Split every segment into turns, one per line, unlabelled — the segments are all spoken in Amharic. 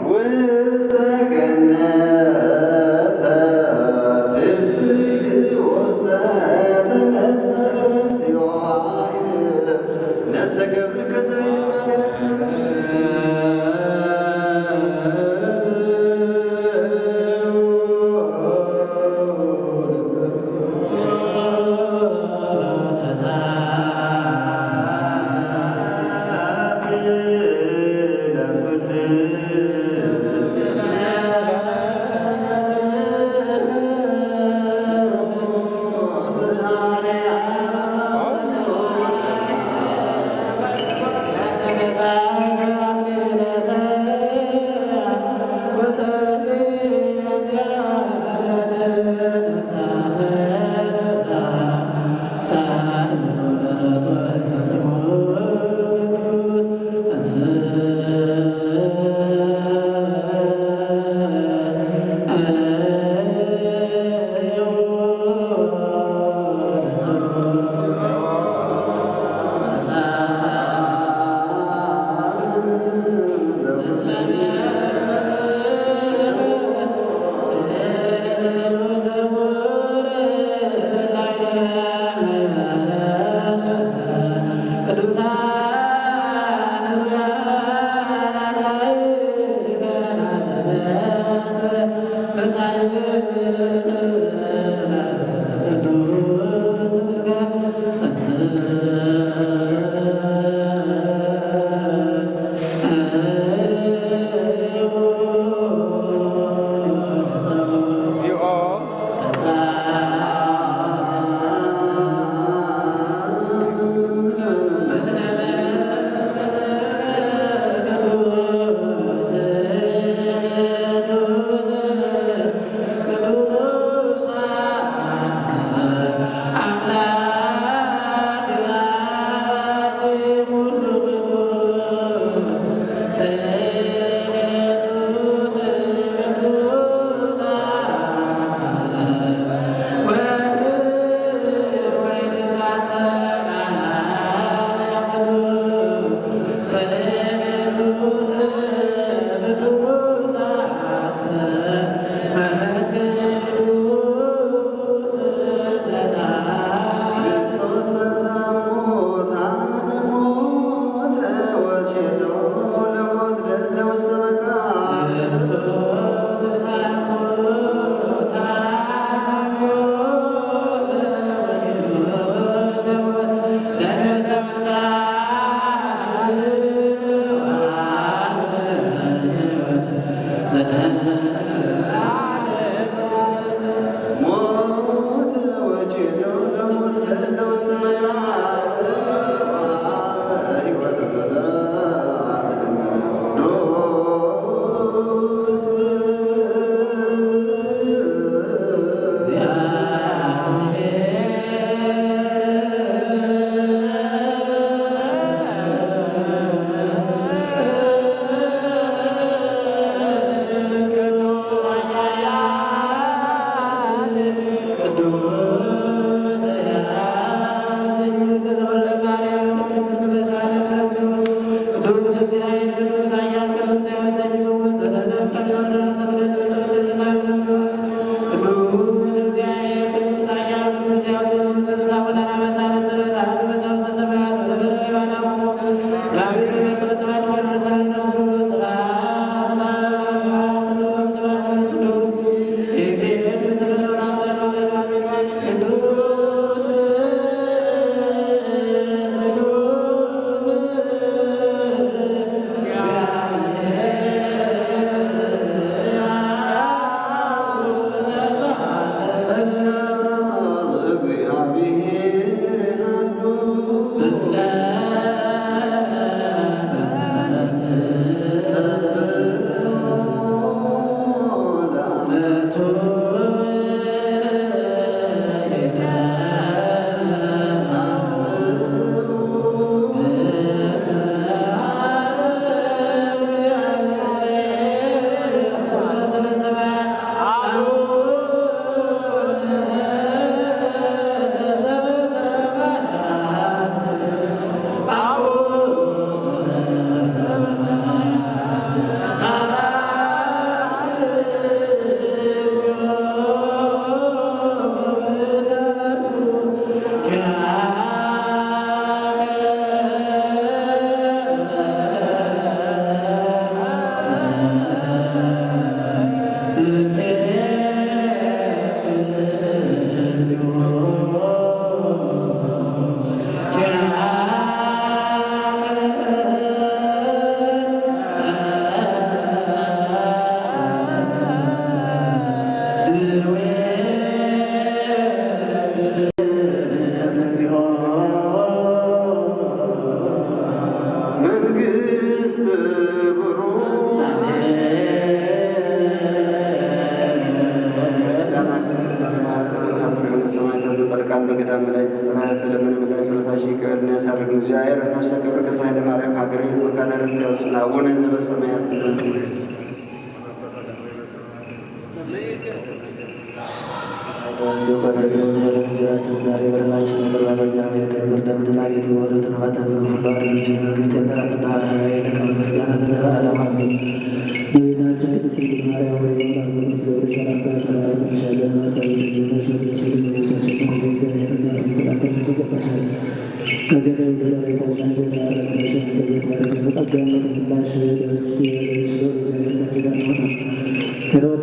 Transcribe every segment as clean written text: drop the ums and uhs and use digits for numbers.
ውስተ ገነተ Pero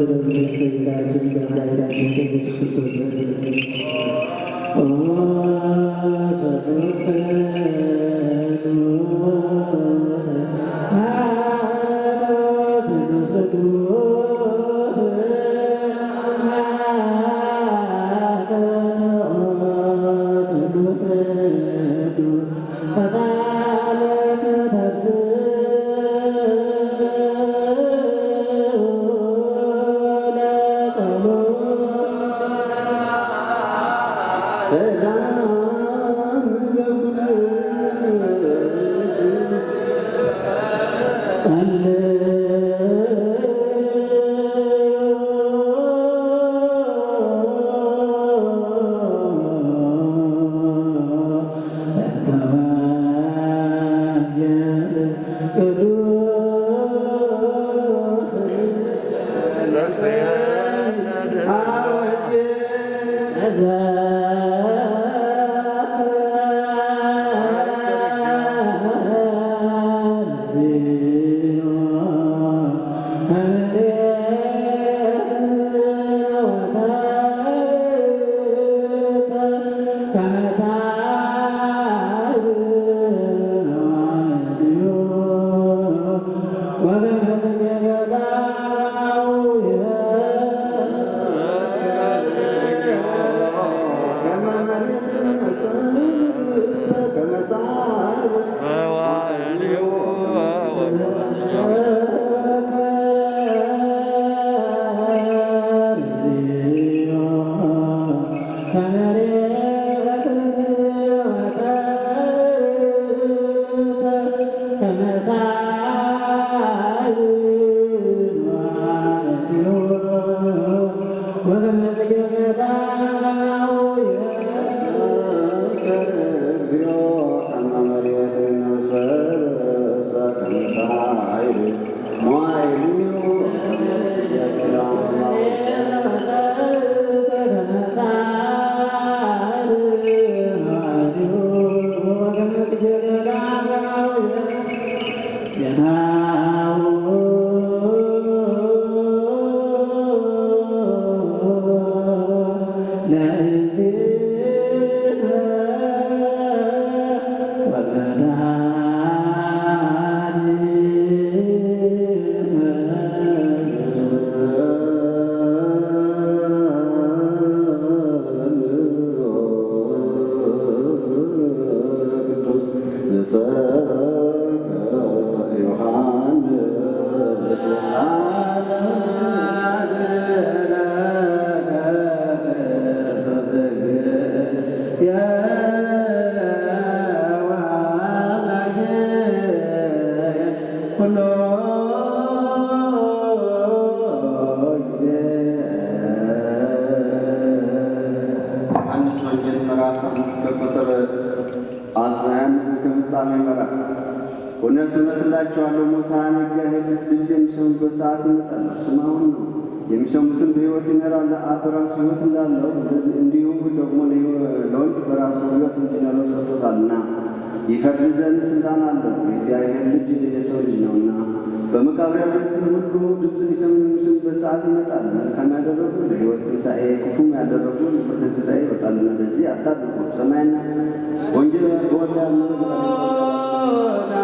የሚሰሙትን በሕይወት ይኖራል። አብ በራሱ ሕይወት እንዳለው እንዲሁም ደግሞ ለወልድ በራሱ ሕይወት እንዲኖረው ሰጥቶታልና ይፈርድ ዘንድ ስልጣን አለው። የእግዚአብሔር ልጅ የሰው ልጅ ነውና በመቃብር ያሉትን ሁሉ ድምፁን የሚሰሙበት ሰዓት ይመጣል። መልካም ያደረጉ ለሕይወት ትንሣኤ፣ ክፉም ያደረጉ ለፍርድ ትንሣኤ ይወጣልና በዚህ አታድርጉ። ሰማይና ወንጌል በወልድ
Thank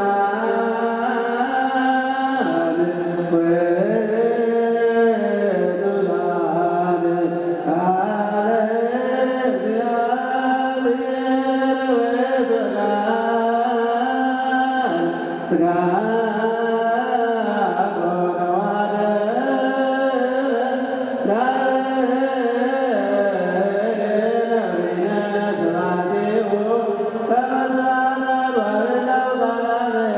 you.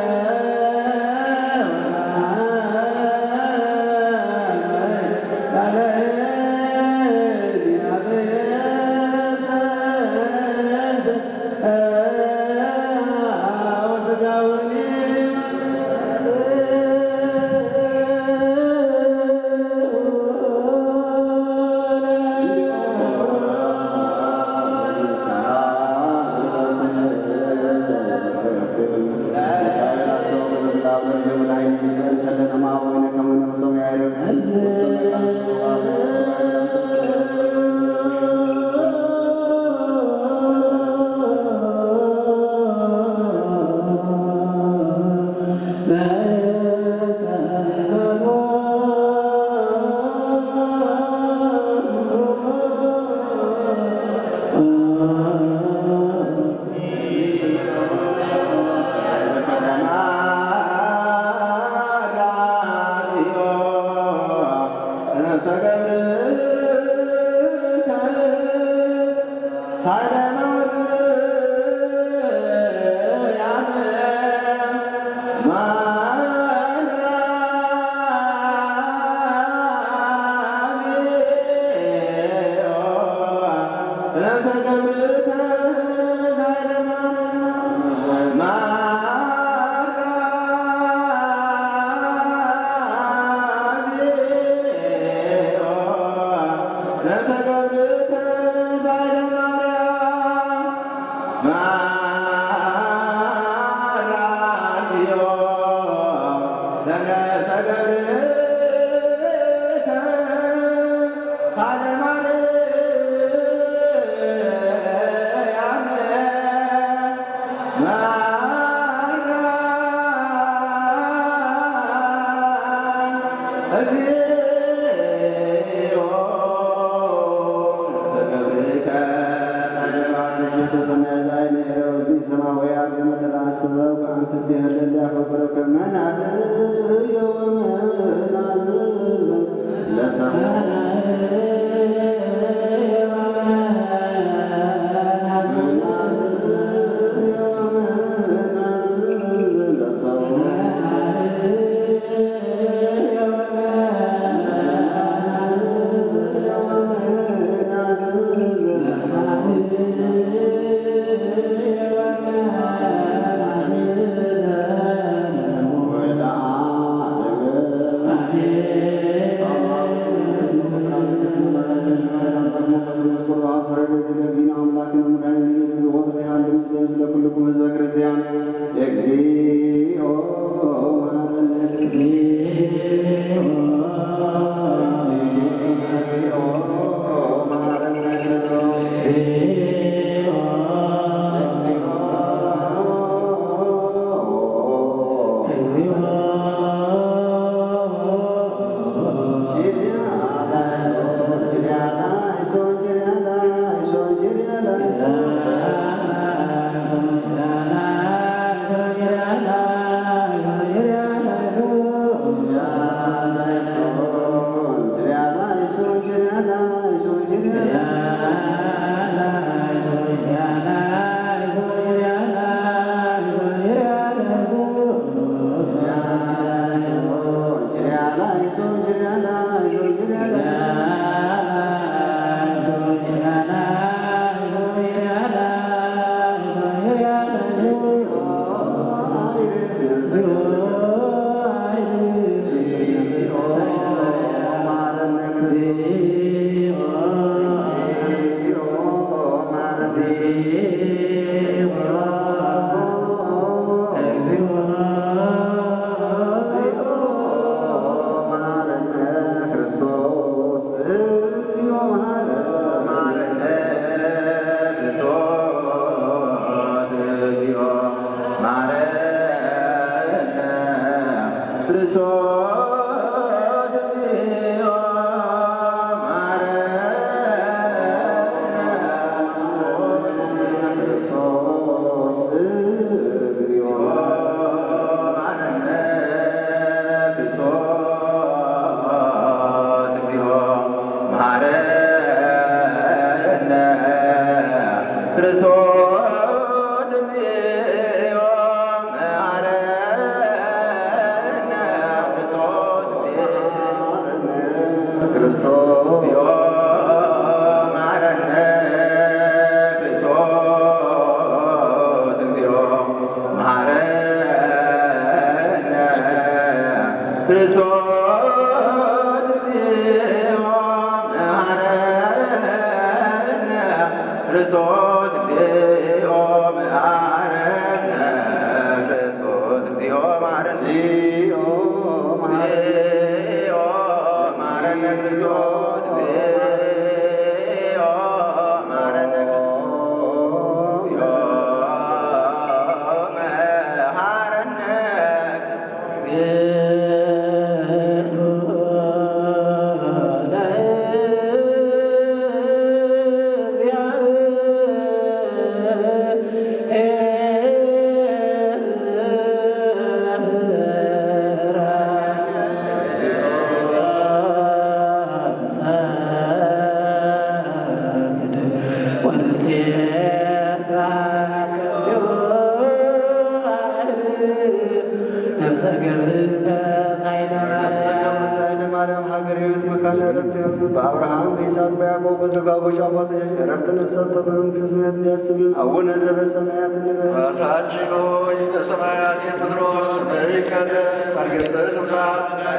በአብርሃም በይስሐቅ በያዕቆብ በደጋጎች አባቶች ዕረፍትን ሰጥቶ በመንግሥተ ሰማያት እንዲያስብን አቡነ ዘበሰማያት እንበል።
አባታችን ሆይ በሰማያት የምትኖር ስምህ ይቀደስ፣ መንግሥትህ ትምጣ፣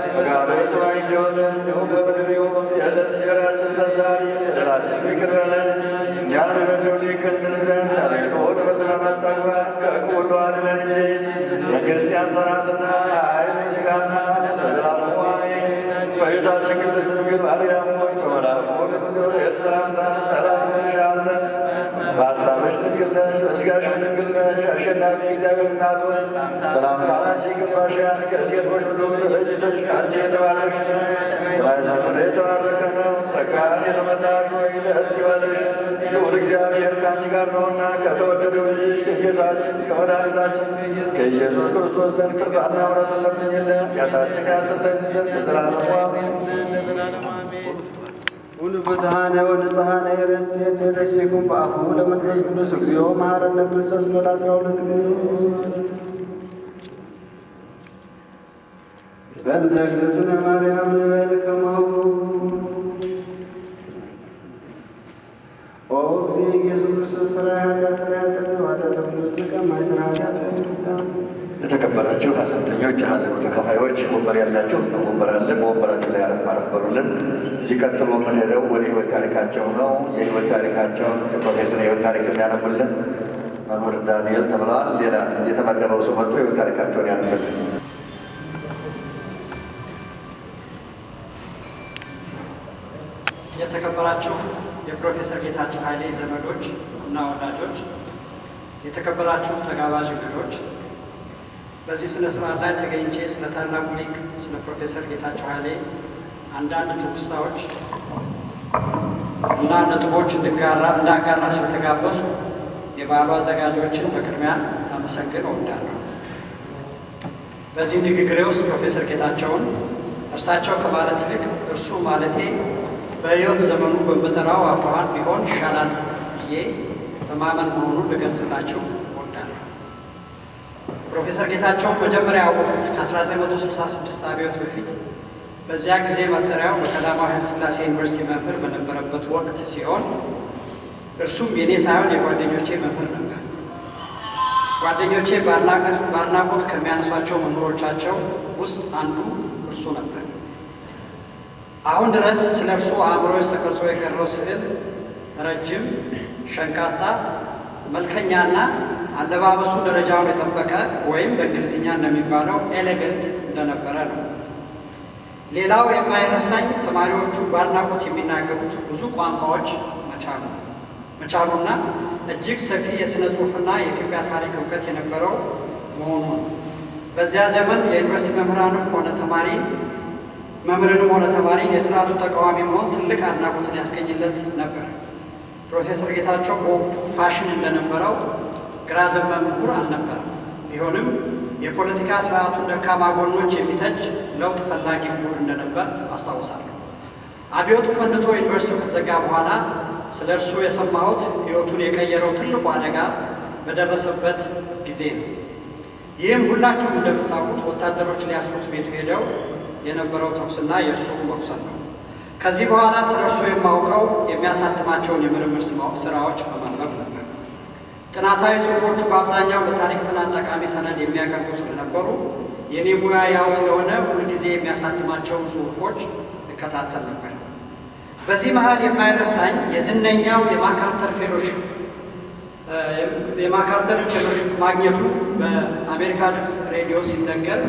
ፈቃድህ በሰማይ እንደሆነች እንዲሁም በምድር ይሁን። የዕለት እንጀራችንን ስጠን ዛሬ፣ በደላችንን ይቅር በለን እኛም የበደሉንን ይቅር እንል ዘንድ አቤቱ ወደ ፈተና አታግባን፣ ከክፉ ሁሉ አድነን እንጂ መንግሥት ያንተ ናትና ኃይል፣ ምስጋና ለዘላለሙ አሜን። እመቤታችን ቅድስት ድንግል ማርያም ሆይ በመልአኩ በገብርኤል ሰላምታ ሰላም እንልሻለን። በሐሳብሽ ድንግል ነሽ፣ በሥጋሽም ድንግል ነሽ። አሸናፊ የእግዚአብሔር እናት ሆይ ሰላምታ ላንቺ ይገባሻል። ከሴቶች ሁሉ ተለይተሽ አንቺ የተባረክሽ ነሽ፣ የማኅፀንሽ ፍሬ የተባረከ ነው። ጸጋን የተመላሽ ሆይ ደስ ይበልሽ፣ ልዑል እግዚአብሔር ከአንቺ ጋር ነውና ከተወደደው ልጅሽ ከጌታችን ከመድኃኒታችን ከኢየሱስ ክርስቶስ ዘንድ ይቅርታና ምሕረትን ለምኝልን ኃጢአታችንን ያስተሰርይ ዘንድ ለዘላለሙ አሜን።
ሁሉ ፍትሐነ ወንጽሐነ የረሴን የረሴኩም በአፉ ለመንፈስ ቅዱስ እግዚኦ መሐረነ ክርስቶስ ነው። 12 ጊዜ በእንተ እግዝእትነ ማርያም ንበል ከማሁ ኦ እግዚእ ኢየሱስ ክርስቶስ ሠራየ ኃጢአት ሠራየ ኃጢአት ኃጢአተ ኩሉ ዝቀም ማይሠራ ኃጢአት
የተከበራችሁ ሐዘንተኞች፣ የሐዘኑ ተካፋዮች ወንበር ያላችሁ ወንበር አለ፣ በወንበራችሁ ላይ አረፍ አረፍ በሉልን። እዚህ ቀጥሎ የምንሄደው ወደ ሕይወት ታሪካቸው ነው። የሕይወት ታሪካቸውን የፕሮፌሰር የሕይወት ታሪክ የሚያነብልን መምህር ዳንኤል ተብለዋል። ሌላ የተመደበው ሰው መጥቶ የሕይወት ታሪካቸውን ያነብልን።
የተከበራችሁ የፕሮፌሰር ጌታቸው ኃይሌ ዘመዶች እና ወዳጆች፣ የተከበራችሁ ተጋባዥ እንግዶች፣ በዚህ ስነ ስርዓት ላይ ተገኝቼ ስለ ታላቁ ሊቅ ስለ ፕሮፌሰር ጌታቸው ኃይሌ አንዳንድ ትውስታዎች እና ነጥቦች እንዳጋራ ስለተጋበዙ የበዓሉ አዘጋጆችን በቅድሚያ ላመሰግን እወዳለሁ። በዚህ ንግግሬ ውስጥ ፕሮፌሰር ጌታቸውን እርሳቸው ከማለት ይልቅ እርሱ ማለቴ በሕይወት ዘመኑ በምጠራው አኳኋን ቢሆን ይሻላል ብዬ በማመን መሆኑን ልገልጽላቸው እወዳለሁ። ፕሮፌሰር ጌታቸውን መጀመሪያ ያወቅሁት ከ1966 አብዮት በፊት በዚያ ጊዜ መጠሪያው በቀዳማዊ ኃይለ ሥላሴ ዩኒቨርሲቲ መምህር በነበረበት ወቅት ሲሆን እርሱም የኔ ሳይሆን የጓደኞቼ መምህር ነበር። ጓደኞቼ በአድናቆት ከሚያነሷቸው መምህሮቻቸው ውስጥ አንዱ እርሱ ነበር። አሁን ድረስ ስለ እርሱ አእምሮ ውስጥ ተቀርጾ የቀረው ስዕል ረጅም፣ ሸንቃጣ፣ መልከኛና አለባበሱ ደረጃውን የጠበቀ ወይም በእንግሊዝኛ እንደሚባለው ኤሌገንት እንደነበረ ነው። ሌላው የማይረሳኝ ተማሪዎቹ በአድናቆት የሚናገሩት ብዙ ቋንቋዎች መቻሉና እጅግ ሰፊ የሥነ ጽሑፍና የኢትዮጵያ ታሪክ እውቀት የነበረው መሆኑ ነው። በዚያ ዘመን የዩኒቨርሲቲ መምህርንም ሆነ ተማሪን የሥርዓቱ ተቃዋሚ መሆን ትልቅ አድናቆትን ያስገኝለት ነበር። ፕሮፌሰር ጌታቸው በወቅቱ ፋሽን እንደነበረው ግራ ዘመም ምሁር አልነበረም። ቢሆንም የፖለቲካ ስርዓቱን ደካማ ጎኖች የሚተች ለውጥ ፈላጊ ምሁር እንደነበር አስታውሳለሁ። አብዮቱ ፈንድቶ ዩኒቨርሲቲው ከተዘጋ በኋላ ስለ እርሱ የሰማሁት ሕይወቱን የቀየረው ትልቁ አደጋ በደረሰበት ጊዜ ነው። ይህም ሁላችሁም እንደምታውቁት ወታደሮች ሊያስሩት ቤቱ ሄደው የነበረው ተኩስና የእርሱ መቁሰል ነው። ከዚህ በኋላ ስለ እርሱ የማውቀው የሚያሳትማቸውን የምርምር ስራዎች በማንበብ ነበር። ጥናታዊ ጽሑፎቹ በአብዛኛው ለታሪክ ጥናት ጠቃሚ ሰነድ የሚያቀርቡ ስለነበሩ የኔ ሙያ ያው ስለሆነ ሁልጊዜ የሚያሳትማቸውን ጽሑፎች እከታተል ነበር። በዚህ መሃል የማይረሳኝ የዝነኛው የማካርተር ፌሎሺፕ ማግኘቱ በአሜሪካ ድምፅ ሬዲዮ ሲነገር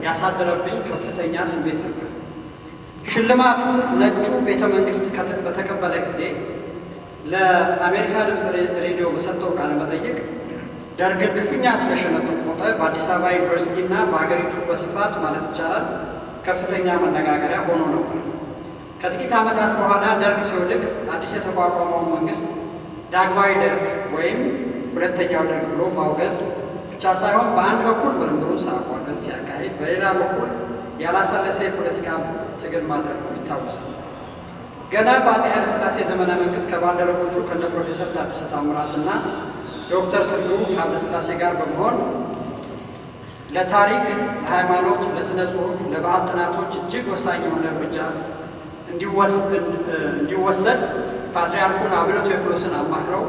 ያሳደረብኝ ከፍተኛ ስሜት ነበር። ሽልማቱ ነጩ ቤተ መንግስት በተቀበለ ጊዜ ለአሜሪካ ድምፅ ሬዲዮ በሰጠው ቃለ መጠይቅ ደርግን ክፉኛ ስለሸነቆጠ በአዲስ አበባ ዩኒቨርሲቲ እና በሀገሪቱ በስፋት ማለት ይቻላል ከፍተኛ መነጋገሪያ ሆኖ ነበር። ከጥቂት ዓመታት በኋላ ደርግ ሲወድቅ አዲስ የተቋቋመውን መንግስት ዳግማዊ ደርግ ወይም ሁለተኛው ደርግ ብሎ ማውገዝ ብቻ ሳይሆን በአንድ በኩል ምርምሩን ሳያቋርጥ ሲያካሂድ፣ በሌላ በኩል ያላሰለሰ የፖለቲካ ትግል ማድረጉ ይታወሳል። ገና በአፄ ኃይለሥላሴ ዘመነ መንግስት ከባልደረቦቹ ከነ ፕሮፌሰር ታደሰ ታምራትና ዶክተር ስንዱ ኃይለሥላሴ ጋር በመሆን ለታሪክ፣ ለሃይማኖት፣ ለሥነ ጽሑፍ፣ ለባህል ጥናቶች እጅግ ወሳኝ የሆነ እርምጃ እንዲወሰድ ፓትርያርኩን አቡነ ቴዎፍሎስን አማክረው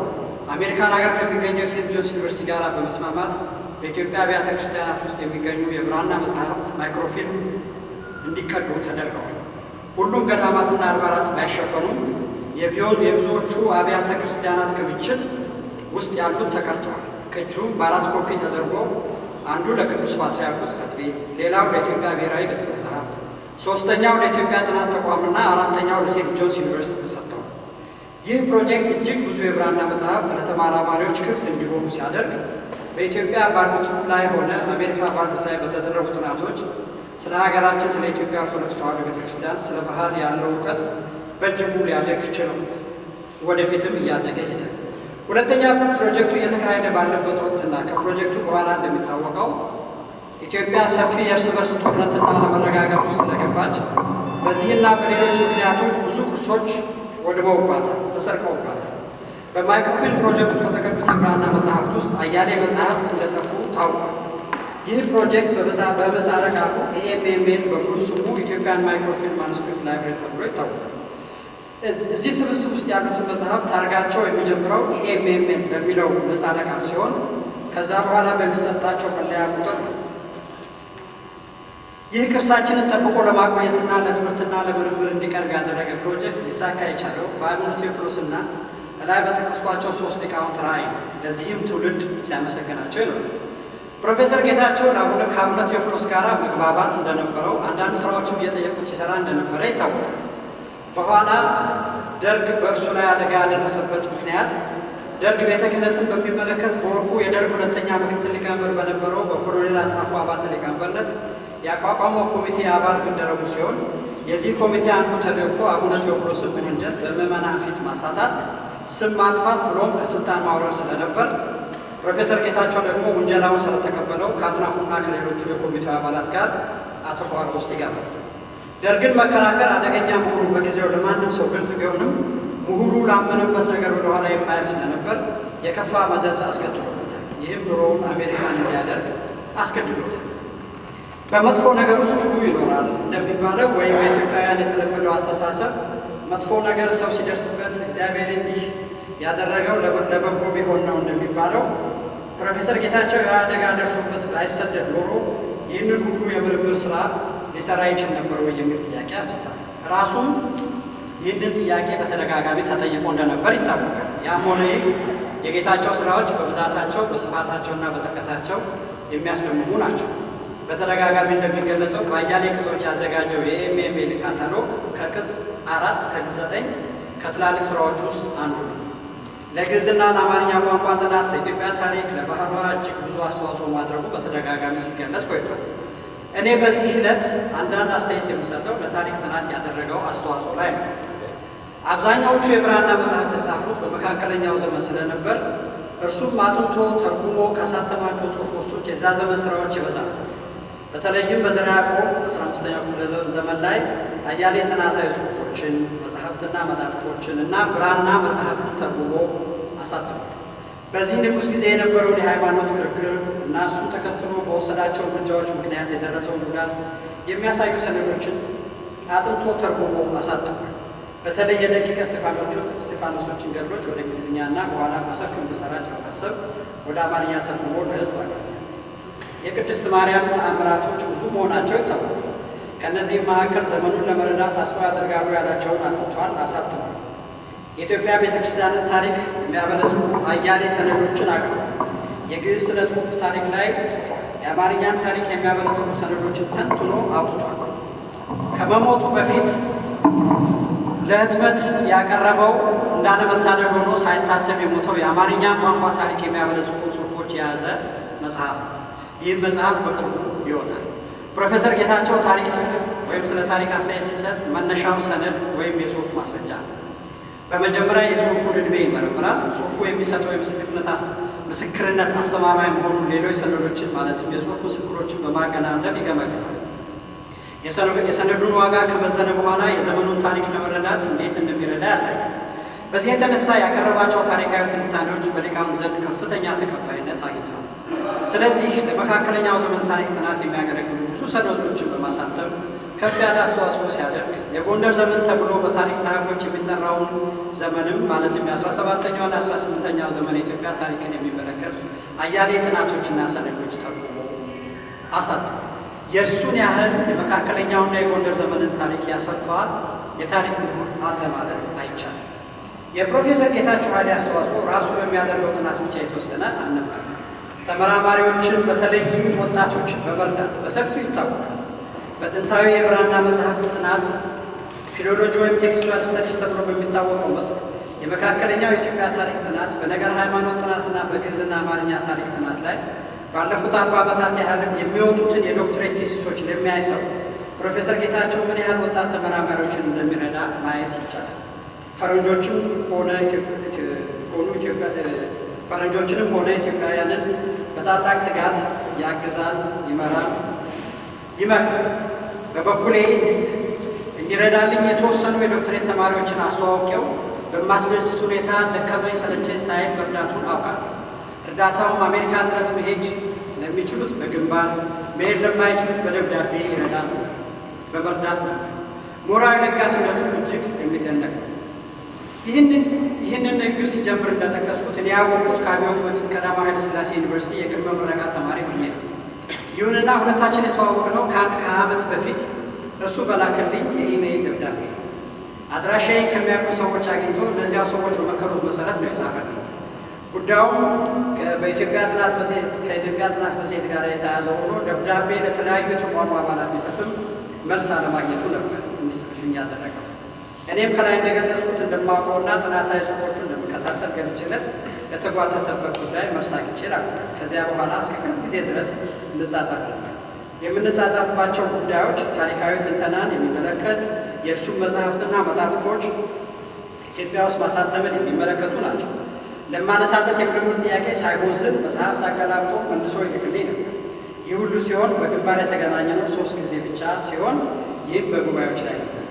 አሜሪካን ሀገር ከሚገኘው ሴንት ጆንስ ዩኒቨርሲቲ ጋር በመስማማት በኢትዮጵያ አብያተ ክርስቲያናት ውስጥ የሚገኙ የብራና መጽሐፍት ማይክሮፊልም እንዲቀዱ ተደርገዋል። ሁሉም ገዳማትና አድባራት ባይሸፈኑም የብዙዎቹ አብያተ ክርስቲያናት ክምችት ውስጥ ያሉት ተቀርተዋል። ቅጂውም በ4 ኮፒ ተደርጎ አንዱ ለቅዱስ ፓትርያርኩ ጽሕፈት ቤት፣ ሌላው ለኢትዮጵያ ብሔራዊ ቤተ መጻሕፍት፣ ሶስተኛው ለኢትዮጵያ ጥናት ተቋምና አራተኛው ለሴንት ጆንስ ዩኒቨርሲቲ ተሰጥተዋል። ይህ ፕሮጀክት እጅግ ብዙ የብራና መጽሐፍት ለተመራማሪዎች ክፍት እንዲሆኑ ሲያደርግ በኢትዮጵያ ባሉት ላይ ሆነ አሜሪካ ባሉት ላይ በተደረጉ ጥናቶች ስለ ሀገራችን፣ ስለ ኢትዮጵያ ኦርቶዶክስ ተዋሕዶ ቤተክርስቲያን፣ ስለ ባህል ያለው እውቀት በእጅጉ ሊያደግ ችሏል። ወደፊትም እያደገ ሄዳል። ሁለተኛ ፕሮጀክቱ እየተካሄደ ባለበት ወቅትና ከፕሮጀክቱ በኋላ እንደሚታወቀው ኢትዮጵያ ሰፊ የእርስ በርስ ጦርነትና አለመረጋጋት ውስጥ ስለገባች በዚህና በሌሎች ምክንያቶች ብዙ ቅርሶች ወድመውባታል፣ ተሰርቀውባታል። በማይክሮፊልም ፕሮጀክቱ ከተቀዱት የብራና መጽሐፍት ውስጥ አያሌ መጽሐፍት እንደጠፉ ታውቋል። ይህ ፕሮጀክት በምህጻረ ቃሉ ኤኤምኤምኤን በሙሉ ስሙ ኢትዮጵያን ማይክሮፊልም ማኑስክሪፕት ላይብረሪ ተብሎ ይታወቃል። እዚህ ስብስብ ውስጥ ያሉትን መጽሐፍት ታርጋቸው የሚጀምረው ኤኤምኤምኤን በሚለው ምህጻረ ቃል ሲሆን ከዛ በኋላ በሚሰጣቸው መለያ ቁጥር ነው። ይህ ቅርሳችንን ጠብቆ ለማቆየትና ለትምህርትና ለምርምር እንዲቀርብ ያደረገ ፕሮጀክት ሊሳካ የቻለው በአቡነ ቴዎፍሎስና ላይ በጠቀስኳቸው 3 ሊቃውንት ራዕይ ነው። ለዚህም ትውልድ ሲያመሰግናቸው ይኖራል። ፕሮፌሰር ጌታቸው ከአቡነ ቴዎፍሎስ ጋር መግባባት እንደነበረው አንዳንድ ስራዎችም እየጠየቁት ሲሰራ እንደነበረ ይታወቃል። በኋላ ደርግ በእርሱ ላይ አደጋ ያደረሰበት ምክንያት ደርግ ቤተ ክህነትን በሚመለከት በወቅቱ የደርግ ሁለተኛ ምክትል ሊቀመንበር በነበረው በኮሎኔል አጥናፉ አባተ ሊቀመንበርነት ያቋቋመው ኮሚቴ አባል መደረጉ ሲሆን የዚህ ኮሚቴ አንዱ ተልዕኮ አቡነ ቴዎፍሎስን በወንጀል በምዕመናን ፊት ማሳጣት፣ ስም ማጥፋት ብሎም ከስልጣን ማውረድ ስለነበር ፕሮፌሰር ጌታቸው ደግሞ ውንጀላውን ስለተቀበለው ከአጥናፉና ከሌሎቹ የኮሚቴው አባላት ጋር አተኳሮ ውስጥ ይገባል። ደርግን መከራከር አደገኛ መሆኑ በጊዜው ለማንም ሰው ግልጽ ቢሆንም ምሁሩ ላመነበት ነገር ወደኋላ የማይል ስለነበር የከፋ መዘዝ አስከትሎበታል። ይህም ኑሮውን አሜሪካን እንዲያደርግ አስገድዶታል። በመጥፎ ነገር ውስጥ ሁሉ ይኖራል እንደሚባለው ወይም በኢትዮጵያውያን የተለመደው አስተሳሰብ መጥፎ ነገር ሰው ሲደርስበት እግዚአብሔር እንዲህ ያደረገው ለበጎ ቢሆን ነው እንደሚባለው ፕሮፌሰር ጌታቸው የአደጋ ደርሶበት ባይሰደድ ኖሮ ይህንን ሁሉ የምርምር ስራ ሊሰራ ይችል ነበር ወይ የሚል ጥያቄ ያስነሳል። ራሱም ይህንን ጥያቄ በተደጋጋሚ ተጠይቆ እንደነበር ይታወቃል። ያም ሆነ ይህ የጌታቸው ስራዎች በብዛታቸው በስፋታቸውና በጥልቀታቸው የሚያስደምሙ ናቸው። በተደጋጋሚ እንደሚገለጸው በአያሌ ቅጾች ያዘጋጀው የኤምኤምኤል ካታሎግ ከቅጽ 4 እስከ 9 ከትላልቅ ስራዎች ውስጥ አንዱ ነው። ለግዕዝና ለአማርኛ ቋንቋ ጥናት፣ ለኢትዮጵያ ታሪክ፣ ለባህሏ እጅግ ብዙ አስተዋጽኦ ማድረጉ በተደጋጋሚ ሲገለጽ ቆይቷል። እኔ በዚህ ዕለት አንዳንድ አስተያየት የምሰጠው ለታሪክ ጥናት ያደረገው አስተዋጽኦ ላይ ነው። አብዛኛዎቹ የብራና መጽሐፍት የተጻፉት በመካከለኛው ዘመን ስለነበር እርሱም አጥንቶ ተርጉሞ ካሳተማቸው ጽሑፎች የዛ ዘመን ስራዎች ይበዛሉ። በተለይም በዘርዓ ያዕቆብ 15ኛው ክፍለ ዘመን ላይ አያሌ ጥናታዊ ጽሑፎችን፣ መጽሐፍትና መጣጥፎችን እና ብራና መጽሐፍትን ተርጉሞ አሳትሟል። በዚህ ንጉሥ ጊዜ የነበረውን የሃይማኖት ክርክር እና እሱን ተከትሎ በወሰዳቸው እርምጃዎች ምክንያት የደረሰውን ጉዳት የሚያሳዩ ሰነዶችን አጥንቶ ተርጉሞ አሳትሟል። በተለይ የደቂቀ እስጢፋኖሶችን ገድሎች ወደ እንግሊዝኛና በኋላ በሰፊው እንዲሰራጭ በማሰብ ወደ አማርኛ ተርጉሞ ለሕዝብ አቅርቧል። የቅድስት ማርያም ተአምራቶች ብዙ መሆናቸው ይታወቃል። ከእነዚህም መካከል ዘመኑን ለመረዳት አስተዋጽኦ ያደርጋሉ ያላቸውን አጥንቷል፣ አሳትሟል። የኢትዮጵያ ቤተክርስቲያንን ታሪክ የሚያበለጽጉ አያሌ ሰነዶችን አቅርቧል። የግዕዝ ስነ ጽሑፍ ታሪክ ላይ ጽፏል። የአማርኛን ታሪክ የሚያበለጽጉ ሰነዶችን ተንትኖ አውጥቷል። ከመሞቱ በፊት ለህትመት ያቀረበው እንዳለመታደል ሆኖ ሳይታተም የሞተው የአማርኛ ቋንቋ ታሪክ የሚያበለጽጉ ጽሑፎች የያዘ መጽሐፍ ነው። ይህም መጽሐፍ በቅርቡ ይወጣል። ፕሮፌሰር ጌታቸው ታሪክ ሲጽፍ ወይም ስለ ታሪክ አስተያየት ሲሰጥ መነሻው ሰነድ ወይም የጽሑፍ ማስረጃ ነው። በመጀመሪያ የጽሑፉን ዕድሜ ይመረምራል። ጽሑፉ የሚሰጠው ምስክርነት አስተማማኝ መሆኑን ሌሎች ሰነዶችን ማለትም የጽሑፍ ምስክሮችን በማገናዘብ ይገመግማል። የሰነዱን ዋጋ ከመዘነ በኋላ የዘመኑን ታሪክ ለመረዳት እንዴት እንደሚረዳ ያሳያል። በዚህ የተነሳ ያቀረባቸው ታሪካዊ ትንታኔዎች በሊቃውንት ዘንድ ከፍተኛ ተቀባይነት አግኝተዋል። ስለዚህ ለመካከለኛው ዘመን ታሪክ ጥናት የሚያገለግሉ ብዙ ሰነዶችን በማሳተም ከፍ ያለ አስተዋጽኦ ሲያደርግ የጎንደር ዘመን ተብሎ በታሪክ ጸሐፊዎች የሚጠራውን ዘመንም ማለትም የ17ኛውና 18ኛው ዘመን የኢትዮጵያ ታሪክን የሚመለከት አያሌ ጥናቶችና ሰነዶች ተርጉሞ አሳትሟል። የእርሱን ያህል የመካከለኛውና የጎንደር ዘመንን ታሪክ ያሰፋ የታሪክ ምሁር አለ ማለት አይቻልም። የፕሮፌሰር ጌታቸው ኃይሌ አስተዋጽኦ ራሱ በሚያደርገው ጥናት ብቻ የተወሰነ አልነበረም። ተመራማሪዎችን በተለይም ወጣቶችን በመርዳት በሰፊው ይታወቃል። በጥንታዊ የብራና መጽሐፍት ጥናት ፊሎሎጂ ወይም ቴክስቹዋል ስተዲስ ተብሎ በሚታወቀው መስክ የመካከለኛው የኢትዮጵያ ታሪክ ጥናት፣ በነገር ሃይማኖት ጥናትና በግዕዝና አማርኛ ታሪክ ጥናት ላይ ባለፉት 40 ዓመታት ያህል የሚወጡትን የዶክትሬት ቲሲሶች ለሚያይ ሰው ፕሮፌሰር ጌታቸው ምን ያህል ወጣት ተመራማሪዎችን እንደሚረዳ ማየት ይቻላል። ፈረንጆችንም ሆነ ኢትዮጵያውያንን በታላቅ ትጋት ያግዛል፣ ይመራል፣ ይመክራል። በበኩሌ እንዲረዳልኝ የተወሰኑ የዶክትሬት ተማሪዎችን አስተዋውቄው በማስደስት ሁኔታ ደከመኝ ሰለቸኝ ሳይል መርዳቱን አውቃለሁ። እርዳታውም አሜሪካን ድረስ መሄድ ለሚችሉት በግንባር መሄድ ለማይችሉት በደብዳቤ ይረዳል፣ በመርዳት ነው። ሞራዊ ለጋስነቱ እጅግ የሚደነቅ ነው። ይህንን ንግግር ሲጀምር እንደጠቀስኩት እኔ ያወቅሁት ከአብዮት በፊት ቀዳማዊ ኃይለ ሥላሴ ዩኒቨርሲቲ የቅድመ ምረቃ ተማሪ ሆኜ ነው። ይሁንና ሁለታችን የተዋወቅነው ከ1 ዓመት በፊት እሱ በላከልኝ የኢሜይል ደብዳቤ ነው። አድራሻዬን ከሚያውቁ ሰዎች አግኝቶ እነዚያው ሰዎች በመከሩት መሰረት ነው የጻፈልኝ። ጉዳዩም ከኢትዮጵያ ጥናት መጽሔት ጋር የተያያዘ ሆኖ ደብዳቤ ለተለያዩ የተቋሙ አባላት ቢጽፍም መልስ አለማግኘቱ ነበር እንዲጽፍልኝ ያደረገው። እኔም ከላይ እንደገለጽኩት እንደማውቀውና ጥናታዊ ጽሑፎቹን እንደምከታተል ገልጬለት ለተጓተተበት ጉዳይ መልስ አግኝቼ ላኩለት። ከዚያ በኋላ እስከ ቅርብ ጊዜ ድረስ እንጻጻፍ ነበር። የምንጻጻፍባቸው ጉዳዮች ታሪካዊ ትንተናን የሚመለከት የእርሱም መጽሐፍትና መጣጥፎች ኢትዮጵያ ውስጥ ማሳተምን የሚመለከቱ ናቸው። ለማነሳበት የምርምር ጥያቄ ሳይቦዝን መጽሐፍት አገላብጦ መልሶ ይልክልኝ ነበር። ይህ ሁሉ ሲሆን በግንባር የተገናኘነው 3 ጊዜ ብቻ ሲሆን ይህም በጉባኤዎች ላይ ነበር።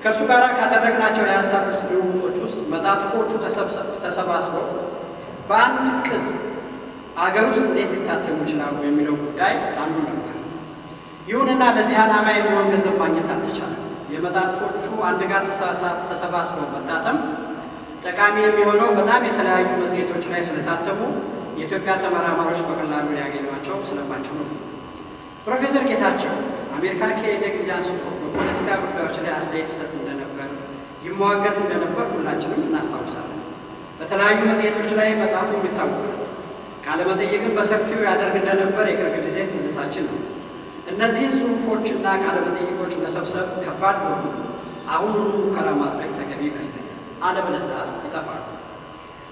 ከእርሱ ጋር ካደረግናቸው የሀሳብ ልውውጦች ውስጥ መጣጥፎቹ ተሰባስበው በአንድ ቅጽ አገር ውስጥ እንዴት ሊታተሙ ይችላሉ የሚለው ጉዳይ አንዱ ነበር። ይሁንና ለዚህ ዓላማ የሚሆን ገንዘብ ማግኘት አልተቻለም። የመጣጥፎቹ አንድ ጋር ተሰባስበው መታተም ጠቃሚ የሚሆነው በጣም የተለያዩ መጽሔቶች ላይ ስለታተሙ የኢትዮጵያ ተመራማሪዎች በቀላሉ ሊያገኟቸው ስለማይችሉ ነው። ፕሮፌሰር ጌታቸው አሜሪካ ከሄደ ጊዜ አንስቶ በፖለቲካ ጉዳዮች ላይ አስተያየት ይሰጥ እንደነበር፣ ይሟገት እንደነበር ሁላችንም እናስታውሳለን። በተለያዩ መጽሔቶች ላይ መጽሐፉ ይታወቃል። ቃለመጠይቅን በሰፊው ያደርግ እንደነበር የቅርብ ጊዜ ትዝታችን ነው። እነዚህን ጽሑፎችና ቃለመጠይቆች መሰብሰብ ከባድ ቢሆኑ አሁን ሙከራ ማድረግ ተገቢ ይመስለኛል። አለበለዚያ ይጠፋሉ።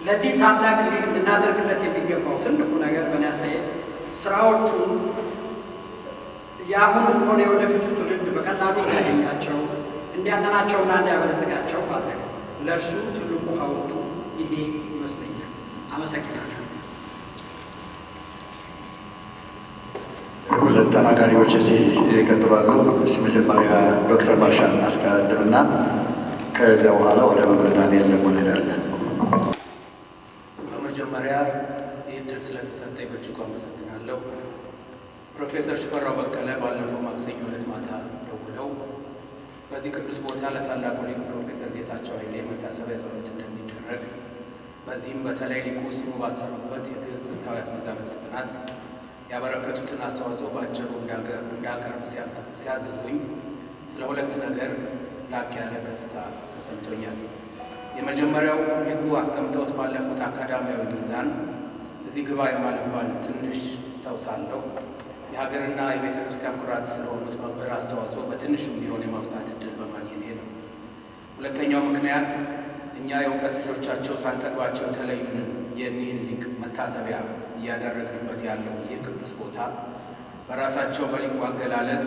ለዚህ ታላቅ ሊቅ ልናደርግለት የሚገባው ትልቁ ነገር በእኔ አስተያየት ስራዎቹን የአሁኑም ሆነ የወደፊቱ ትውልድ በቀላሉ እንዲያገኛቸው፣ እንዲያጠናቸውና እንዲያበለጽጋቸው ማድረግ ነው። ለእርሱ ትልቁ ሐውልቱ ይሄ ይመስለኛል። አመሰግናለሁ።
ሁለት ተናጋሪዎች እዚህ ይቀጥላሉ። መጀመሪያ ዶክተር ማርሻል እናስቀድምና ከዚያ በኋላ ወደ መምህር ዳንኤል ደግሞ እንሄዳለን።
በመጀመሪያ ይህ ዕድል ስለተሰጠኝ በእጅጉ አመሰግናለሁ። ፕሮፌሰር ሽፈራው በቀለ ባለፈው ማክሰኞ ዕለት ማታ ደውለው በዚህ ቅዱስ ቦታ ለታላቁ ሊቅ ፕሮፌሰር ጌታቸው ኃይሌ መታሰቢያ ጸሎት እንደሚደረግ፣ በዚህም በተለይ ሊቁ ሲሙ ባሰሩበት የግዕዝ ጥንታውያት መዛግብት ጥናት ያበረከቱትን አስተዋጽኦ በአጭሩ እንዳቀርብ ሲያዝዙኝ ስለ ሁለት ነገር ላቅ ያለ ደስታ ተሰምቶኛል። የመጀመሪያው ሊቁ አስቀምጠውት ባለፉት አካዳሚያዊ ሚዛን እዚህ ግባ የማልባል ትንሽ ሰው ሳለሁ የሀገርና የቤተ ክርስቲያን ኩራት ስለሆኑት መምህር አስተዋጽኦ በትንሹም ቢሆን የማውሳት ዕድል በማግኘቴ ነው። ሁለተኛው ምክንያት እኛ የእውቀት ልጆቻቸው ሳንጠግባቸው የተለዩንን የኒህን ሊቅ መታሰቢያ እያደረግንበት ያለው ይህ ቅዱስ ቦታ በራሳቸው በሊቁ አገላለጽ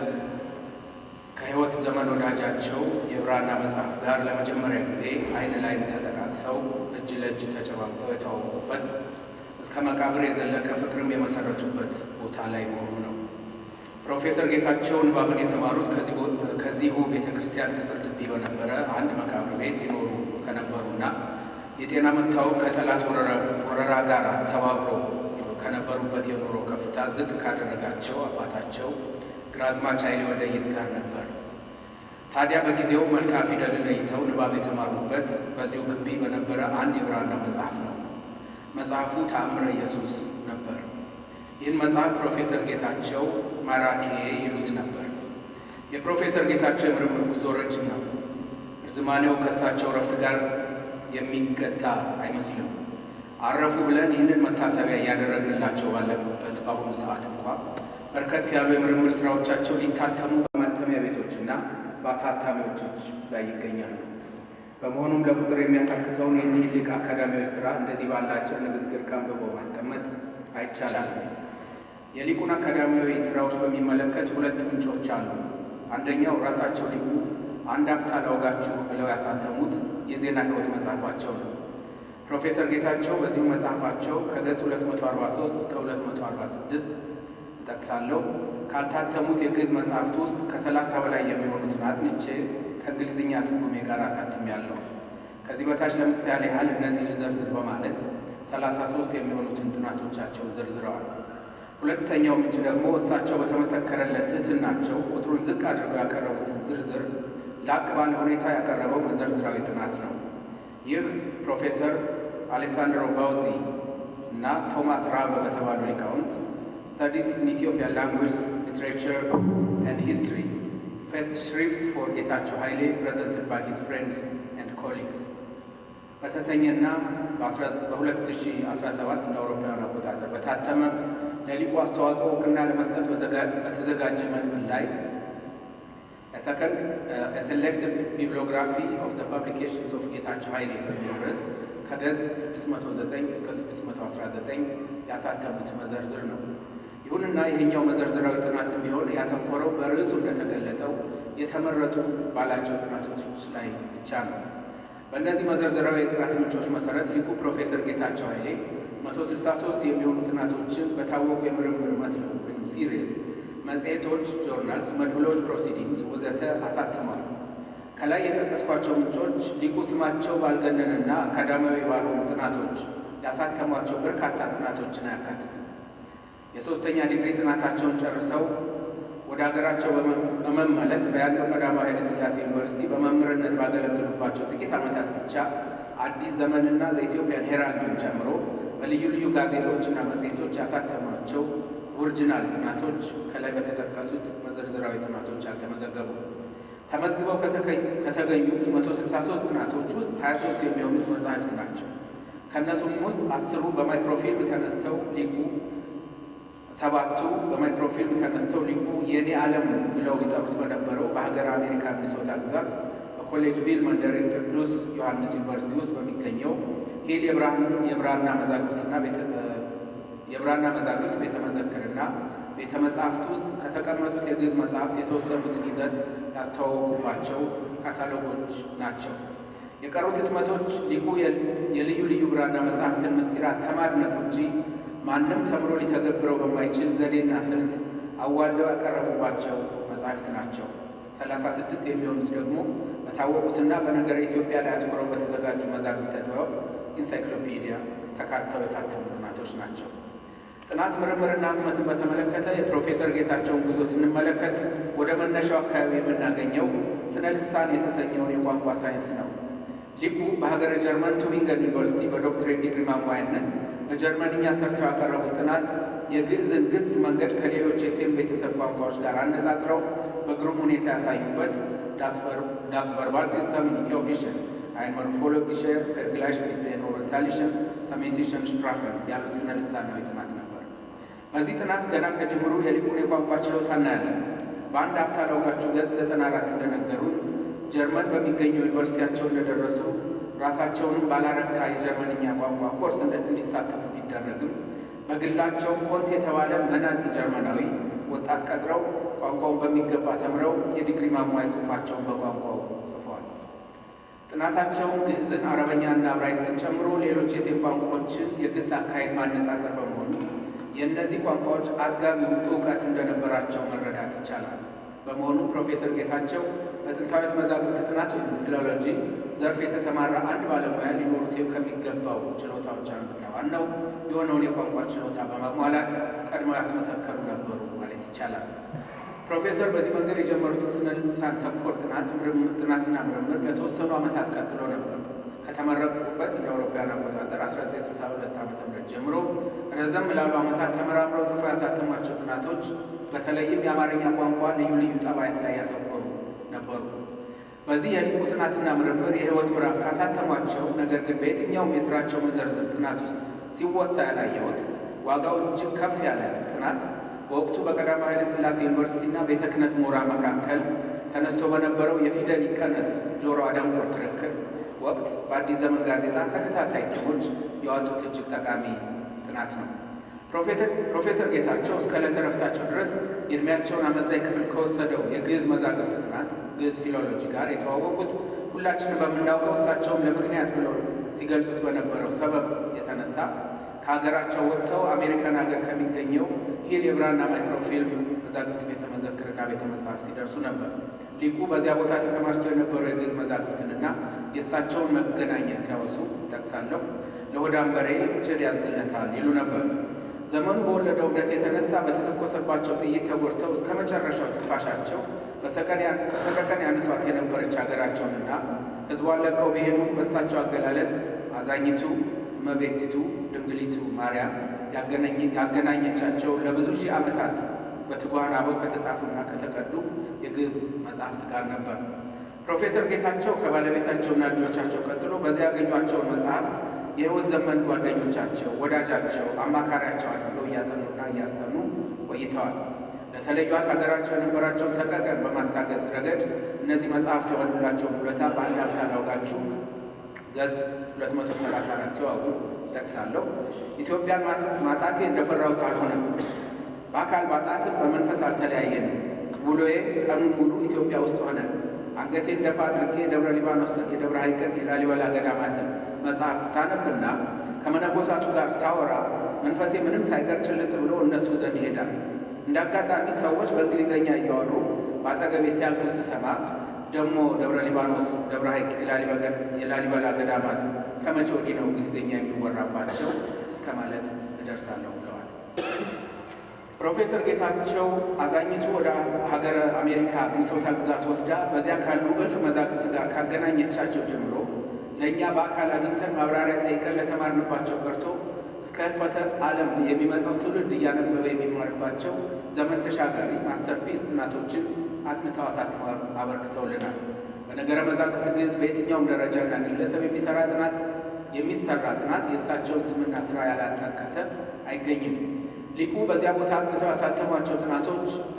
ከሕይወት ዘመን ወዳጃቸው የብራና መጽሐፍ ጋር ለመጀመሪያ ጊዜ ዓይን ለዓይን ተጠቃቅሰው እጅ ለእጅ ተጨባብጠው የተዋወቁበት እስከ መቃብር የዘለቀ ፍቅርም የመሰረቱበት ቦታ ላይ መሆኑ ነው። ፕሮፌሰር ጌታቸው ንባብን የተማሩት ከዚሁ ቤተ ክርስቲያን ቅጽር ግቢ በነበረ አንድ መቃብር ቤት ይኖሩ ከነበሩና የጤና መታወክ ከጠላት ወረራ ጋር ተባብሮ ከነበሩበት የኑሮ ከፍታ ዝቅ ካደረጋቸው አባታቸው ግራዝማች ኃይሌ ወልደየስ ጋር ነበር። ታዲያ በጊዜው መልክዓ ፊደልን ለይተው ንባብ የተማሩበት በዚሁ ግቢ በነበረ አንድ የብራና መጽሐፍ ነው። መጽሐፉ ተአምረ ኢየሱስ ነበር። ይህን መጽሐፍ ፕሮፌሰር ጌታቸው ማራኬ ይሉት ነበር። የፕሮፌሰር ጌታቸው የምርምር ጉዞ ረጅም ነው። እርዝማኔው ከእሳቸው እረፍት ጋር የሚገታ አይመስልም። አረፉ ብለን ይህንን መታሰቢያ እያደረግንላቸው ባለበት በአሁኑ ሰዓት እንኳ በርከት ያሉ የምርምር ስራዎቻቸው ሊታተሙ በማተሚያ ቤቶችና በአሳታሚዎች ላይ ይገኛሉ። በመሆኑም ለቁጥር የሚያታክተውን የኒህ ሊቅ አካዳሚያዊ ስራ እንደዚህ ባለ አጭር ንግግር ቀንብቦ ማስቀመጥ አይቻልም። የሊቁን አካዳሚያዊ ስራዎች በሚመለከት ሁለት ምንጮች አሉ። አንደኛው ራሳቸው ሊቁ አንድ አፍታ ላውጋችሁ ብለው ያሳተሙት የዜና ህይወት መጽሐፋቸው ነው። ፕሮፌሰር ጌታቸው በዚሁ መጽሐፋቸው ከገጽ 243 እስከ 246 ጠቅሳለሁ ካልታተሙት የግዕዝ መጽሐፍት ውስጥ ከ30 በላይ የሚሆኑትን አጥንቼ ከእንግሊዝኛ ትርጉሜ ጋር አሳትሜያለሁ። ከዚህ በታች ለምሳሌ ያህል እነዚህ ልዘርዝር በማለት 33 የሚሆኑትን ጥናቶቻቸው ዘርዝረዋል። ሁለተኛው ምንጭ ደግሞ እሳቸው በተመሰከረለት ትሕትናቸው ቁጥሩን ዝቅ አድርገው ያቀረቡትን ዝርዝር ላቅ ባለ ሁኔታ ያቀረበው መዘርዝራዊ ጥናት ነው። ይህ ፕሮፌሰር አሌሳንድሮ ባውዚ እና ቶማስ ራበ በተባሉ ሊቃውንት Studies in Ethiopian Language, Literature and History, First Shrift for Getachew Haile, presented by his friends and colleagues. በተሰኘና በ2017 እንደ አውሮፓውያን አቆጣጠር በታተመ ለሊቁ አስተዋጽኦ እውቅና ለመስጠት በተዘጋጀ መልኩ ላይ a selected bibliography of the publications of Getachew Haile በሚል ርዕስ ከገጽ 609 እስከ 619 ያሳተሙት መዘርዝር ነው። ይሁንና ይህኛው መዘርዝራዊ ጥናትም ቢሆን ያተኮረው በርዕሱ እንደተገለጠው የተመረጡ ባላቸው ጥናቶች ላይ ብቻ ነው። በእነዚህ መዘርዝራዊ የጥናት ምንጮች መሰረት ሊቁ ፕሮፌሰር ጌታቸው ኃይሌ 163 የሚሆኑ ጥናቶችን በታወቁ የምርምር መትለው ወይም ሲሪስ መጽሔቶች፣ ጆርናልስ፣ መድብሎች፣ ፕሮሲዲንግስ ወዘተ አሳትሟል። ከላይ የጠቀስኳቸው ምንጮች ሊቁ ስማቸው ባልገነንና አካዳሚያዊ ባልሆኑ ጥናቶች ያሳተሟቸው በርካታ ጥናቶችን አያካትትም። የሶስተኛ ዲግሪ ጥናታቸውን ጨርሰው ወደ ሀገራቸው በመመለስ በያኔው ቀዳማዊ ኃይለ ሥላሴ ዩኒቨርሲቲ በመምህርነት ባገለገሉባቸው ጥቂት ዓመታት ብቻ አዲስ ዘመንና ዘኢትዮጵያን ሄራልድን ጨምሮ በልዩ ልዩ ጋዜጦችና መጽሔቶች ያሳተሟቸው ኦሪጂናል ጥናቶች ከላይ በተጠቀሱት መዘርዝራዊ ጥናቶች አልተመዘገቡም። ተመዝግበው ከተገኙት 163 ጥናቶች ውስጥ 23 የሚሆኑት መጻሕፍት ናቸው። ከእነሱም ውስጥ 10ሩ በማይክሮፊልም ተነስተው ሊቁ 7ቱ በማይክሮፊልም ተነስተው ሊቁ የኔ ዓለም ብለው ይጠሩት በነበረው በሀገር አሜሪካ ሚኒሶታ ግዛት በኮሌጅ ቪል መንደር ቅዱስ ዮሐንስ ዩኒቨርሲቲ ውስጥ በሚገኘው ሂል የብራና መዛግብት ቤተ መዘክርና ቤተ መጻሕፍት ውስጥ ከተቀመጡት የግዕዝ መጻሕፍት የተወሰኑትን ይዘት ያስተዋወቁባቸው ካታሎጎች ናቸው። የቀሩት ህትመቶች ሊቁ የልዩ ልዩ ብራና መጻሕፍትን ምስጢራት ከማድነቅ ውጪ ማንም ተምሮ ሊተገብረው በማይችል ዘዴና ስልት አዋልደው ያቀረቡባቸው መጻሕፍት ናቸው። 36 የሚሆኑት ደግሞ በታወቁትና በነገረ ኢትዮጵያ ላይ አትኩረው በተዘጋጁ መዛግብተ ጥበብ ኢንሳይክሎፒዲያ ተካተው የታተሙ ጥናቶች ናቸው። ጥናት ምርምርና ህትመትን በተመለከተ የፕሮፌሰር ጌታቸውን ጉዞ ስንመለከት ወደ መነሻው አካባቢ የምናገኘው ስነ ልሳን የተሰኘውን የቋንቋ ሳይንስ ነው። ሊቁ በሀገረ ጀርመን ቱቢንገን ዩኒቨርሲቲ በዶክትሬት ዲግሪ ማሟያነት በጀርመንኛ ሰርተው ያቀረቡት ጥናት የግዕዝን ግስ መንገድ ከሌሎች የሴም ቤተሰብ ቋንቋዎች ጋር አነጻጽረው በግሩም ሁኔታ ያሳዩበት ዳስ ቨርባል ሲስተም ኢን ኢትዮጵያን ein morphologische Vergleich mit den orientalischen semitischen Sprachen ያሉት ስነ ልሳናዊ ጥናት ነበር። በዚህ ጥናት ገና ከጅምሩ የሊቁን የቋንቋ ችሎታ እናያለን። በአንድ አፍታ ላውጋችሁ ገጽ 94 እንደነገሩን ጀርመን በሚገኘው ዩኒቨርሲቲያቸው እንደደረሱ ራሳቸውንም ባላረካ የጀርመንኛ ቋንቋ ኮርስ እንዲሳተፉ ቢደረግም በግላቸው ኮንት የተባለ መናጢ ጀርመናዊ ወጣት ቀጥረው ቋንቋውን በሚገባ ተምረው የዲግሪ ማሟያ ጽሑፋቸውን በቋንቋው ጽፈዋል። ጥናታቸውን ግዕዝን፣ አረበኛና ዕብራይስጥን ጨምሮ ሌሎች የሴም ቋንቋዎችን የግስ አካሄድ ማነጻጸር በመሆኑ የእነዚህ ቋንቋዎች አጥጋቢ እውቀት እንደነበራቸው መረዳት ይቻላል። በመሆኑ ፕሮፌሰር ጌታቸው በጥንታዊት መዛግብት ጥናት ወይም ፊሎሎጂ ዘርፍ የተሰማራ አንድ ባለሙያ ሊኖሩት ከሚገባው ችሎታዎች አንዱና ዋናው የሆነውን የቋንቋ ችሎታ በማሟላት ቀድመው ያስመሰከሩ ነበሩ ማለት ይቻላል። ፕሮፌሰር በዚህ መንገድ የጀመሩትን ስነ ልሳን ተኮር ጥናትና ምርምር ለተወሰኑ ዓመታት ቀጥሎ ነበር። ከተመረቁበት እንደ አውሮፓውያን አቆጣጠር 1962 ዓ.ም ጀምሮ ረዘም ላሉ ዓመታት ተመራምረው ጽፈው ያሳተሟቸው ጥናቶች በተለይም የአማርኛ ቋንቋ ልዩ ልዩ ጠባያት ላይ ያተኮሩ ነበሩ። በዚህ የሊቁ ጥናትና ምርምር የሕይወት ምዕራፍ ካሳተሟቸው ነገር ግን በየትኛውም የሥራቸው መዘርዝር ጥናት ውስጥ ሲወሳ ያላየሁት ዋጋው እጅግ ከፍ ያለ ጥናት በወቅቱ በቀዳማዊ ኃይለ ሥላሴ ዩኒቨርሲቲና ቤተ ክህነት ምሁራን መካከል ተነስቶ በነበረው የፊደል ይቀነስ ጆሮ አደንቆር ክርክር ወቅት በአዲስ ዘመን ጋዜጣ ተከታታይ እትሞች ያወጡት እጅግ ጠቃሚ ጥናት ነው። ፕሮፌሰር ጌታቸው እስከ ዕለተ ዕረፍታቸው ድረስ የዕድሜያቸውን አመዛኝ ክፍል ከወሰደው የግዕዝ መዛግብት ጥናት ግዕዝ ፊሎሎጂ ጋር የተዋወቁት ሁላችንም በምናውቀው እሳቸውም ለምክንያት ብለው ሲገልጹት በነበረው ሰበብ የተነሳ ከሀገራቸው ወጥተው አሜሪካን ሀገር ከሚገኘው ሂል የብራና ማይክሮፊልም መዛግብት ቤተ መዘክርና ቤተ መጽሐፍ ሲደርሱ ነበር። ሊቁ በዚያ ቦታ ተከማችተው የነበሩ የግዕዝ መዛግብትንና የእሳቸውን መገናኘት ሲያወሱ ጠቅሳለሁ። ለሆዳም በሬ ጭድ ያዝለታል ይሉ ነበር። ዘመኑ በወለደው እብደት የተነሳ በተተኮሰባቸው ጥይት ተጎድተው እስከ መጨረሻው ትንፋሻቸው በሰቀቀን ያነሷት የነበረች ሀገራቸውንና ሕዝቧን ለቀው ቢሄዱ በእሳቸው አገላለጽ አዛኝቱ እመቤቲቱ ድንግሊቱ ማርያም ያገናኘቻቸው ለብዙ ሺህ ዓመታት በትጉሃን አበው ከተጻፉና ከተቀዱ የግዕዝ መጻሕፍት ጋር ነበር። ፕሮፌሰር ጌታቸው ከባለቤታቸውና ልጆቻቸው ቀጥሎ በዚያ ያገኟቸውን መጻሕፍት የሕይወት ዘመን ጓደኞቻቸው፣ ወዳጃቸው፣ አማካሪያቸው አድርገው እያጠኑና እያስተኑ ቆይተዋል። ለተለዩት ሀገራቸው የነበራቸውን ሰቀቀን በማስታገስ ረገድ እነዚህ መጻሕፍት የዋሉላቸውን ውለታ በአንድ አፍታ ላውጋችሁ ገጽ 234 ሲዋጉ ጠቅሳለሁ። ኢትዮጵያን ማጣቴ እንደፈራሁት አልሆነም። በአካል ባጣትም በመንፈስ አልተለያየንም። ውሎዬ ቀኑን ሙሉ ኢትዮጵያ ውስጥ ሆነ። አንገቴን ደፋ አድርጌ የደብረ ሊባኖስን፣ የደብረ ሐይቅን፣ የላሊበላ ገዳማትን መጽሐፍት ሳነብና ከመነኮሳቱ ጋር ሳወራ መንፈሴ ምንም ሳይቀር ጭልጥ ብሎ እነሱ ዘንድ ይሄዳል። እንደ አጋጣሚ ሰዎች በእንግሊዘኛ እያወሩ በአጠገቤ ሲያልፉ ስሰማ ደግሞ ደብረ ሊባኖስ፣ ደብረ ሐይቅ፣ የላሊበላ ገዳማት ከመቼ ወዲህ ነው እንግሊዝኛ የሚወራባቸው እስከ ማለት እደርሳለሁ ብለዋል። ፕሮፌሰር ጌታቸው አዛኝቱ ወደ ሀገረ አሜሪካ ሚኒሶታ ግዛት ወስዳ በዚያ ካሉ እልፍ መዛግብት ጋር ካገናኘቻቸው ጀምሮ ለእኛ በአካል አግኝተን ማብራሪያ ጠይቀን ለተማርንባቸው ቀርቶ እስከ ሕልፈተ ዓለም የሚመጣው ትውልድ እያነበበ የሚማርባቸው ዘመን ተሻጋሪ ማስተርፒስ ጥናቶችን አጥንተው አሳትመው አበርክተውልናል። በነገረ መዛግብት ግዕዝ በየትኛውም ደረጃና ግለሰብ የሚሰራ ጥናት የእሳቸውን ስምና ስራ ያላጣቀሰ አይገኝም። ሊቁ በዚያ ቦታ አጥንተው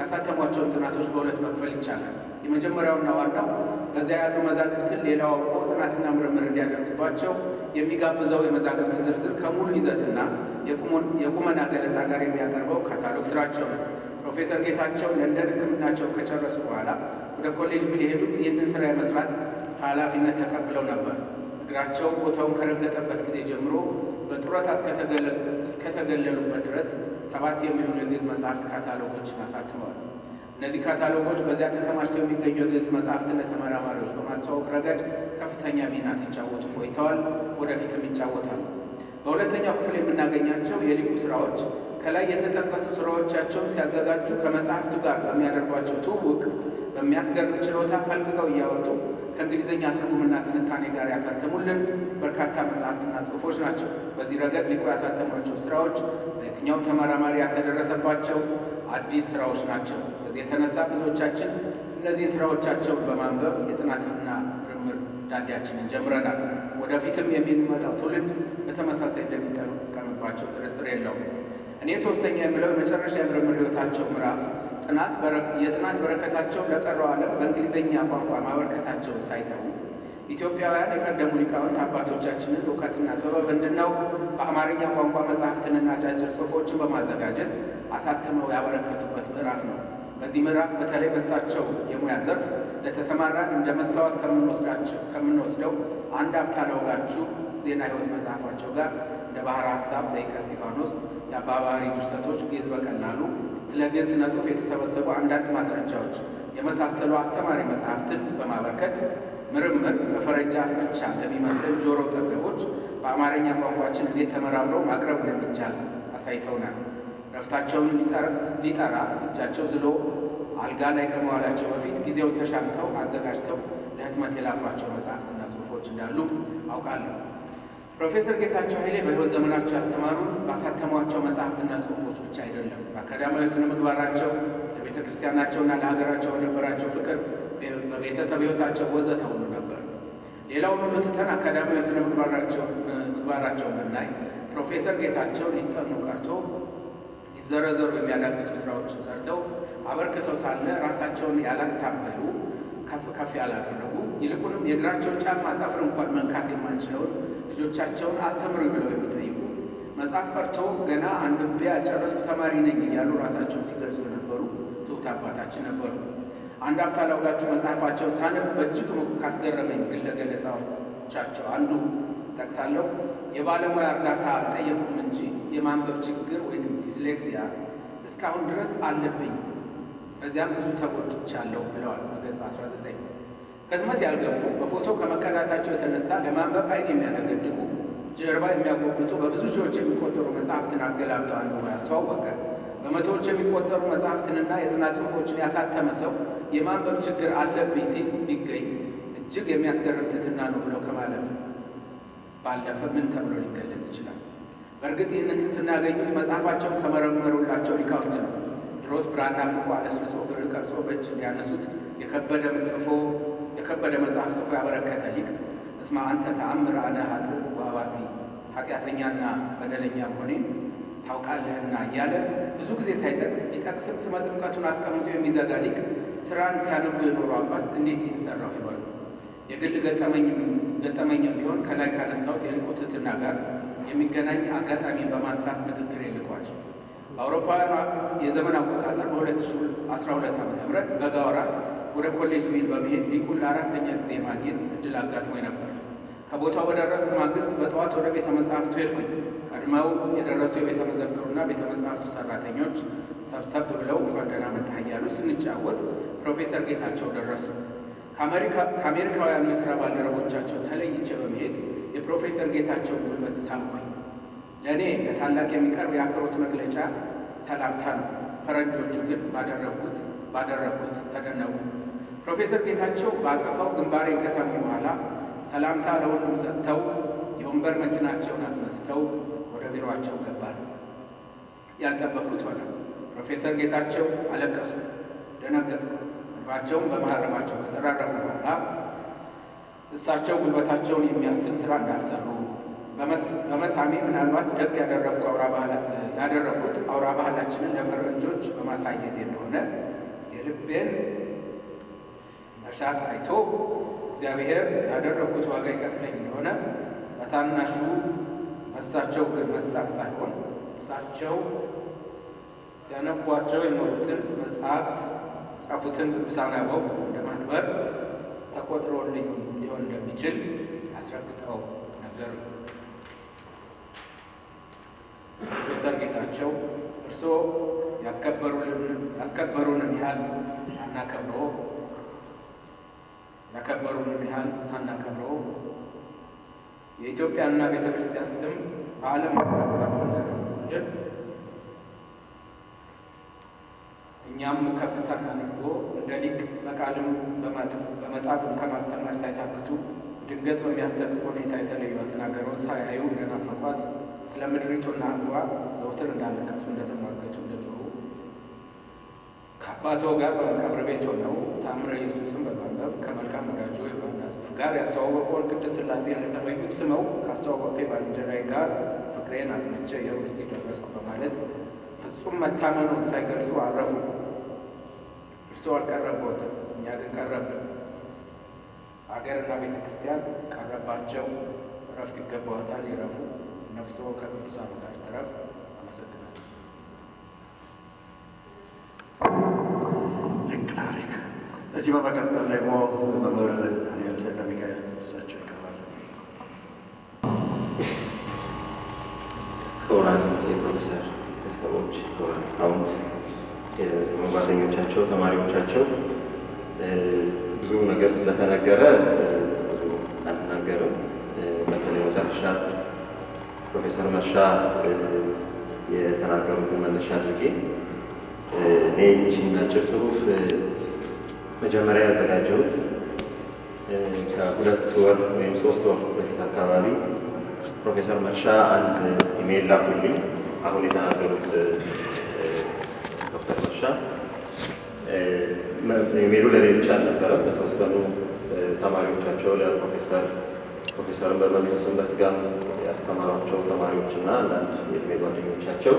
ያሳተሟቸውን ጥናቶች በሁለት መክፈል ይቻላል። የመጀመሪያውና ዋናው በዚያ ያሉ መዛግብትን ሌላው አውቆ ጥናትና ምርምር እንዲያደርግባቸው የሚጋብዘው የመዛግብት ዝርዝር ከሙሉ ይዘትና የቁመና ገለጻ ጋር የሚያቀርበው ካታሎግ ስራቸው ነው። ፕሮፌሰር ጌታቸው ለንደን ሕክምናቸውን ከጨረሱ በኋላ ወደ ኮሌጅ ቢል የሄዱት ይህንን ስራ የመስራት ኃላፊነት ተቀብለው ነበር። እግራቸው ቦታውን ከረገጠበት ጊዜ ጀምሮ በጡረታ እስከተገለሉበት ድረስ 7 የሚሆኑ የግዕዝ መጽሐፍት ካታሎጎችን አሳትመዋል። እነዚህ ካታሎጎች በዚያ ተከማችተው የሚገኙ የግዕዝ መጽሐፍትን ለተመራማሪዎች በማስተዋወቅ ረገድ ከፍተኛ ሚና ሲጫወቱ ቆይተዋል። ወደፊትም ይጫወታሉ። በሁለተኛው ክፍል የምናገኛቸው የሊቁ ስራዎች ከላይ የተጠቀሱ ስራዎቻቸውን ሲያዘጋጁ ከመጽሐፍቱ ጋር በሚያደርጓቸው ትውውቅ በሚያስገርም ችሎታ ፈልቅቀው እያወጡ ከእንግሊዝኛ ትርጉምና ትንታኔ ጋር ያሳተሙልን በርካታ መጽሐፍትና ጽሑፎች ናቸው። በዚህ ረገድ ሊቁ ያሳተሟቸው ስራዎች በየትኛውም ተመራማሪ ያልተደረሰባቸው አዲስ ስራዎች ናቸው። በዚህ የተነሳ ብዙዎቻችን እነዚህ ስራዎቻቸውን በማንበብ የጥናትና ምርምር ዳንዲያችንን ጀምረናል። ወደፊትም የሚመጣው ትውልድ በተመሳሳይ እንደሚጠቀምባቸው ጥርጥር የለውም። እኔ ሶስተኛ የምለው የመጨረሻ የምርምር ህይወታቸው ምዕራፍ የጥናት በረከታቸው ለቀረው ዓለም በእንግሊዝኛ ቋንቋ ማበርከታቸውን ሳይተዉ ኢትዮጵያውያን የቀደሙ ሊቃውንት አባቶቻችንን እውቀትና ጥበብ እንድናውቅ በአማርኛ ቋንቋ መጽሐፍትንና አጫጭር ጽሑፎችን በማዘጋጀት አሳትመው ያበረከቱበት ምዕራፍ ነው። በዚህ ምዕራፍ በተለይ በሳቸው የሙያ ዘርፍ ለተሰማራን እንደ መስታወት ከምንወስደው አንድ አፍታ ላውጋችሁ ዜና ህይወት መጽሐፋቸው ጋር እንደ ባህር ሀሳብ፣ ደቂቀ እስጢፋኖስ፣ የአባ ባህሪ ድርሰቶች፣ ግዕዝ በቀላሉ፣ ስለ ግዕዝ ስነ ጽሑፍ የተሰበሰቡ አንዳንድ ማስረጃዎች የመሳሰሉ አስተማሪ መጽሐፍትን በማበርከት ምርምር በፈረንጅ አፍ ብቻ ለሚመስለን ጆሮ ጠገቦች በአማርኛ ቋንቋችን እንዴት ተመራምረው ማቅረብ እንደሚቻል አሳይተውናል። ረፍታቸውን ሊጠራ እጃቸው ዝሎ አልጋ ላይ ከመዋላቸው በፊት ጊዜውን ተሻምተው አዘጋጅተው ለህትመት የላኳቸው መጽሐፍትና ጽሑፎች እንዳሉ አውቃለሁ። ፕሮፌሰር ጌታቸው ኃይሌ በሕይወት ዘመናቸው ያስተማሩን ባሳተሟቸው መጽሐፍትና ጽሑፎች ብቻ አይደለም። በአካዳሚያዊ ስነ ምግባራቸው፣ ለቤተ ክርስቲያናቸውና ለሀገራቸው በነበራቸው ፍቅር፣ በቤተሰብ ሕይወታቸው ወዘተ ሁሉ ነበር። ሌላውን ሁሉ ትተን አካዳሚያዊ ስነ ምግባራቸውን ብናይ ፕሮፌሰር ጌታቸው ሊጠኑ ቀርቶ ሊዘረዘሩ የሚያዳግቱ ስራዎችን ሰርተው አበርክተው ሳለ ራሳቸውን ያላስታበዩ፣ ከፍ ከፍ ያላደረጉ፣ ይልቁንም የእግራቸውን ጫማ ጠፍር እንኳን መንካት የማንችለውን ልጆቻቸውን አስተምሩ ብለው የሚጠይቁ፣ መጽሐፍ ቀርቶ ገና አንብቤ ያልጨረስኩ ተማሪ ነኝ እያሉ ራሳቸውን ሲገልጹ የነበሩ ትሑት አባታችን ነበሩ። አንድ አፍታ ላውጋችሁ መጽሐፋቸውን ሳነብ በእጅግ ካስገረመኝ ግለ ገለጻዎቻቸው አንዱ ጠቅሳለሁ። የባለሙያ እርዳታ አልጠየቁም እንጂ የማንበብ ችግር ወይም ዲስሌክሲያ እስካሁን ድረስ አለብኝ፣ በዚያም ብዙ ተጎድቻለሁ ብለዋል በገጽ 19። ህትመት ያልገቡ በፎቶ ከመቀዳታቸው የተነሳ ለማንበብ ዓይን የሚያደገድጉ ጀርባ የሚያጎብጡ በብዙ ሺዎች የሚቆጠሩ መጽሐፍትን አገላብጠው አንብቦ ያስተዋወቀ፣ በመቶዎች የሚቆጠሩ መጽሐፍትንና የጥናት ጽሑፎችን ያሳተመ ሰው የማንበብ ችግር አለብኝ ሲል ቢገኝ እጅግ የሚያስገርም ትሕትና ነው ብለው ከማለፍ ባለፈ ምን ተብሎ ሊገለጽ ይችላል? በእርግጥ ይህንን ትሕትና ያገኙት መጽሐፋቸውን ከመረመሩላቸው ሊቃውንት ነው። ድሮስ ብራና ፍቆ አለስልሶ ብዕር ቀርጾ በእጅ እንዲያነሱት የከበደ መጽሐፍ ጽፎ ያበረከተ ሊቅ እስመ አንተ ተአምር አነ ኃጥእ ወአባሲ፣ ኃጢአተኛና በደለኛ መሆኔን ታውቃለህና እያለ ብዙ ጊዜ ሳይጠቅስ ቢጠቅስም ስመ ጥምቀቱን አስቀምጦ የሚዘጋ ሊቅ ስራን ሲያነቡ የኖሩ አባት እንዴት ይህን ሰራው ይበሉ። የግል ገጠመኝም ቢሆን ከላይ ካነሳሁት የሊቁ ትሕትና ጋር የሚገናኝ አጋጣሚን በማንሳት ንግግር የልቋቸው። በአውሮፓውያኑ የዘመን አቆጣጠር በ2012 ዓ.ም በጋ ወራት ወደ ኮሌጅ ዊል በመሄድ ሊቁን ለአራተኛ ጊዜ ማግኘት እድል አጋጥሞኝ ነበር። ከቦታው በደረስኩ ማግስት በጠዋት ወደ ቤተ መጻሕፍቱ ሄድኩኝ። ቀድመው የደረሱ የቤተ መዘክሩና ቤተ መጻሕፍቱ ሰራተኞች ሰብሰብ ብለው እንኳን ደህና መጣህ እያሉ ስንጫወት ፕሮፌሰር ጌታቸው ደረሱ። ከአሜሪካውያኑ የሥራ ባልደረቦቻቸው ተለይቼ በመሄድ የፕሮፌሰር ጌታቸው ጉልበት ሳምኩኝ። ለእኔ ለታላቅ የሚቀርብ የአክብሮት መግለጫ ሰላምታ ነው። ፈረንጆቹ ግን ባደረግኩት ተደነቁ። ፕሮፌሰር ጌታቸው በአጸፋው ግንባሬን ከሳሙኝ በኋላ ሰላምታ ለሁሉም ሰጥተው የወንበር መኪናቸውን አስነስተው ወደ ቢሮአቸው ገባል። ያልጠበቅኩት ሆነ። ፕሮፌሰር ጌታቸው አለቀሱ። ደነገጥኩ። እንባቸውን በመሃረባቸው ከተራረሙ በኋላ እሳቸው ጉልበታቸውን የሚያስል ስራ እንዳልሰሩ በመሳሜ ምናልባት ደግ ያደረግኩት አውራ ባህላችንን ለፈረንጆች በማሳየት እንደሆነ የልቤን መሻት አይቶ እግዚአብሔር ያደረግኩት ዋጋ ይከፍለኝ እንደሆነ በታናሹ በእሳቸው ግን መሳም ሳይሆን እሳቸው ሲያነቧቸው የኖሩትን መጽሐፍት ጻፉትን ቅዱሳን አበው ለማክበር ተቆጥሮልኝ ሊሆን እንደሚችል አስረግጠው ነገሩ። ፕሮፌሰር ጌታቸው እርስዎ ያስከበሩንን ያህል ሳናከብረው የኢትዮጵያና ቤተ ክርስቲያን ስም በዓለም ከፍ እንዳደረጉልን እኛም ከፍ ሳናደርጎ እንደ ሊቅ በቃልም በመጣፍም ከማስተማር ሳይታክቱ ድንገት በሚያሰቅቅ ሁኔታ የተለዩትን አገሮን ሳያዩ እንደናፈቋት ስለ ምድሪቱና ሕዝቧ ዘውትር እንዳለቀሱ እንደተሟገቱ እንደጮሁ ከአባቶ ጋር በመቃብር ቤት ሆነው ታምረ ኢየሱስን በማንበብ ከመልካም ወዳጆ የባና ጽሑፍ ጋር ያስተዋወቀውን ቅድስት ሥላሴ እንደተመኙት ስመው ካስተዋወቀ ባልንጀራዬ ጋር ፍቅሬን አጽንቼ ይኸው እዚህ ደረስኩ በማለት ፍጹም መታመኑን ሳይገልጹ አረፉ። እርስዎ አልቀረቦትም፣ እኛ ግን ቀረብን። ሀገርና ቤተ ክርስቲያን ቀረባቸው። እረፍት ይገባዎታል፣ ይረፉ። ነፍስዎ ከቅዱሳኑ ጋር ትረፍ። አመሰግናለሁ።
ድንቅ ታሪክ። እዚህ በመቀጠል ደግሞ መምህር ዳንኤል ሰለሚካኤል እሳቸው ይቀርባል።
ክቡራን የፕሮፌሰር ቤተሰቦች፣ ክቡራን ሊቃውንት፣ ጓደኞቻቸው፣ ተማሪዎቻቸው ብዙ ነገር ስለተነገረ ብዙ አንናገርም። በተለይ መጨረሻ ፕሮፌሰር መርሻ የተናገሩትን መነሻ አድርጌ እኔ ይህችን አጭር ጽሑፍ መጀመሪያ ያዘጋጀሁት ከሁለት ወር ወይም 3 ወር በፊት አካባቢ ፕሮፌሰር መርሻ አንድ ኢሜይል ላኩልኝ። አሁን የተናገሩት ዶክተር መርሻ ኢሜይሉ ለእኔ ብቻ አልነበረም፣ ለተወሰኑ ተማሪዎቻቸው ፕሮፌሰርን በመንፈስም በስጋም ያስተማሯቸው ተማሪዎችና አንዳንድ የዕድሜ ጓደኞቻቸው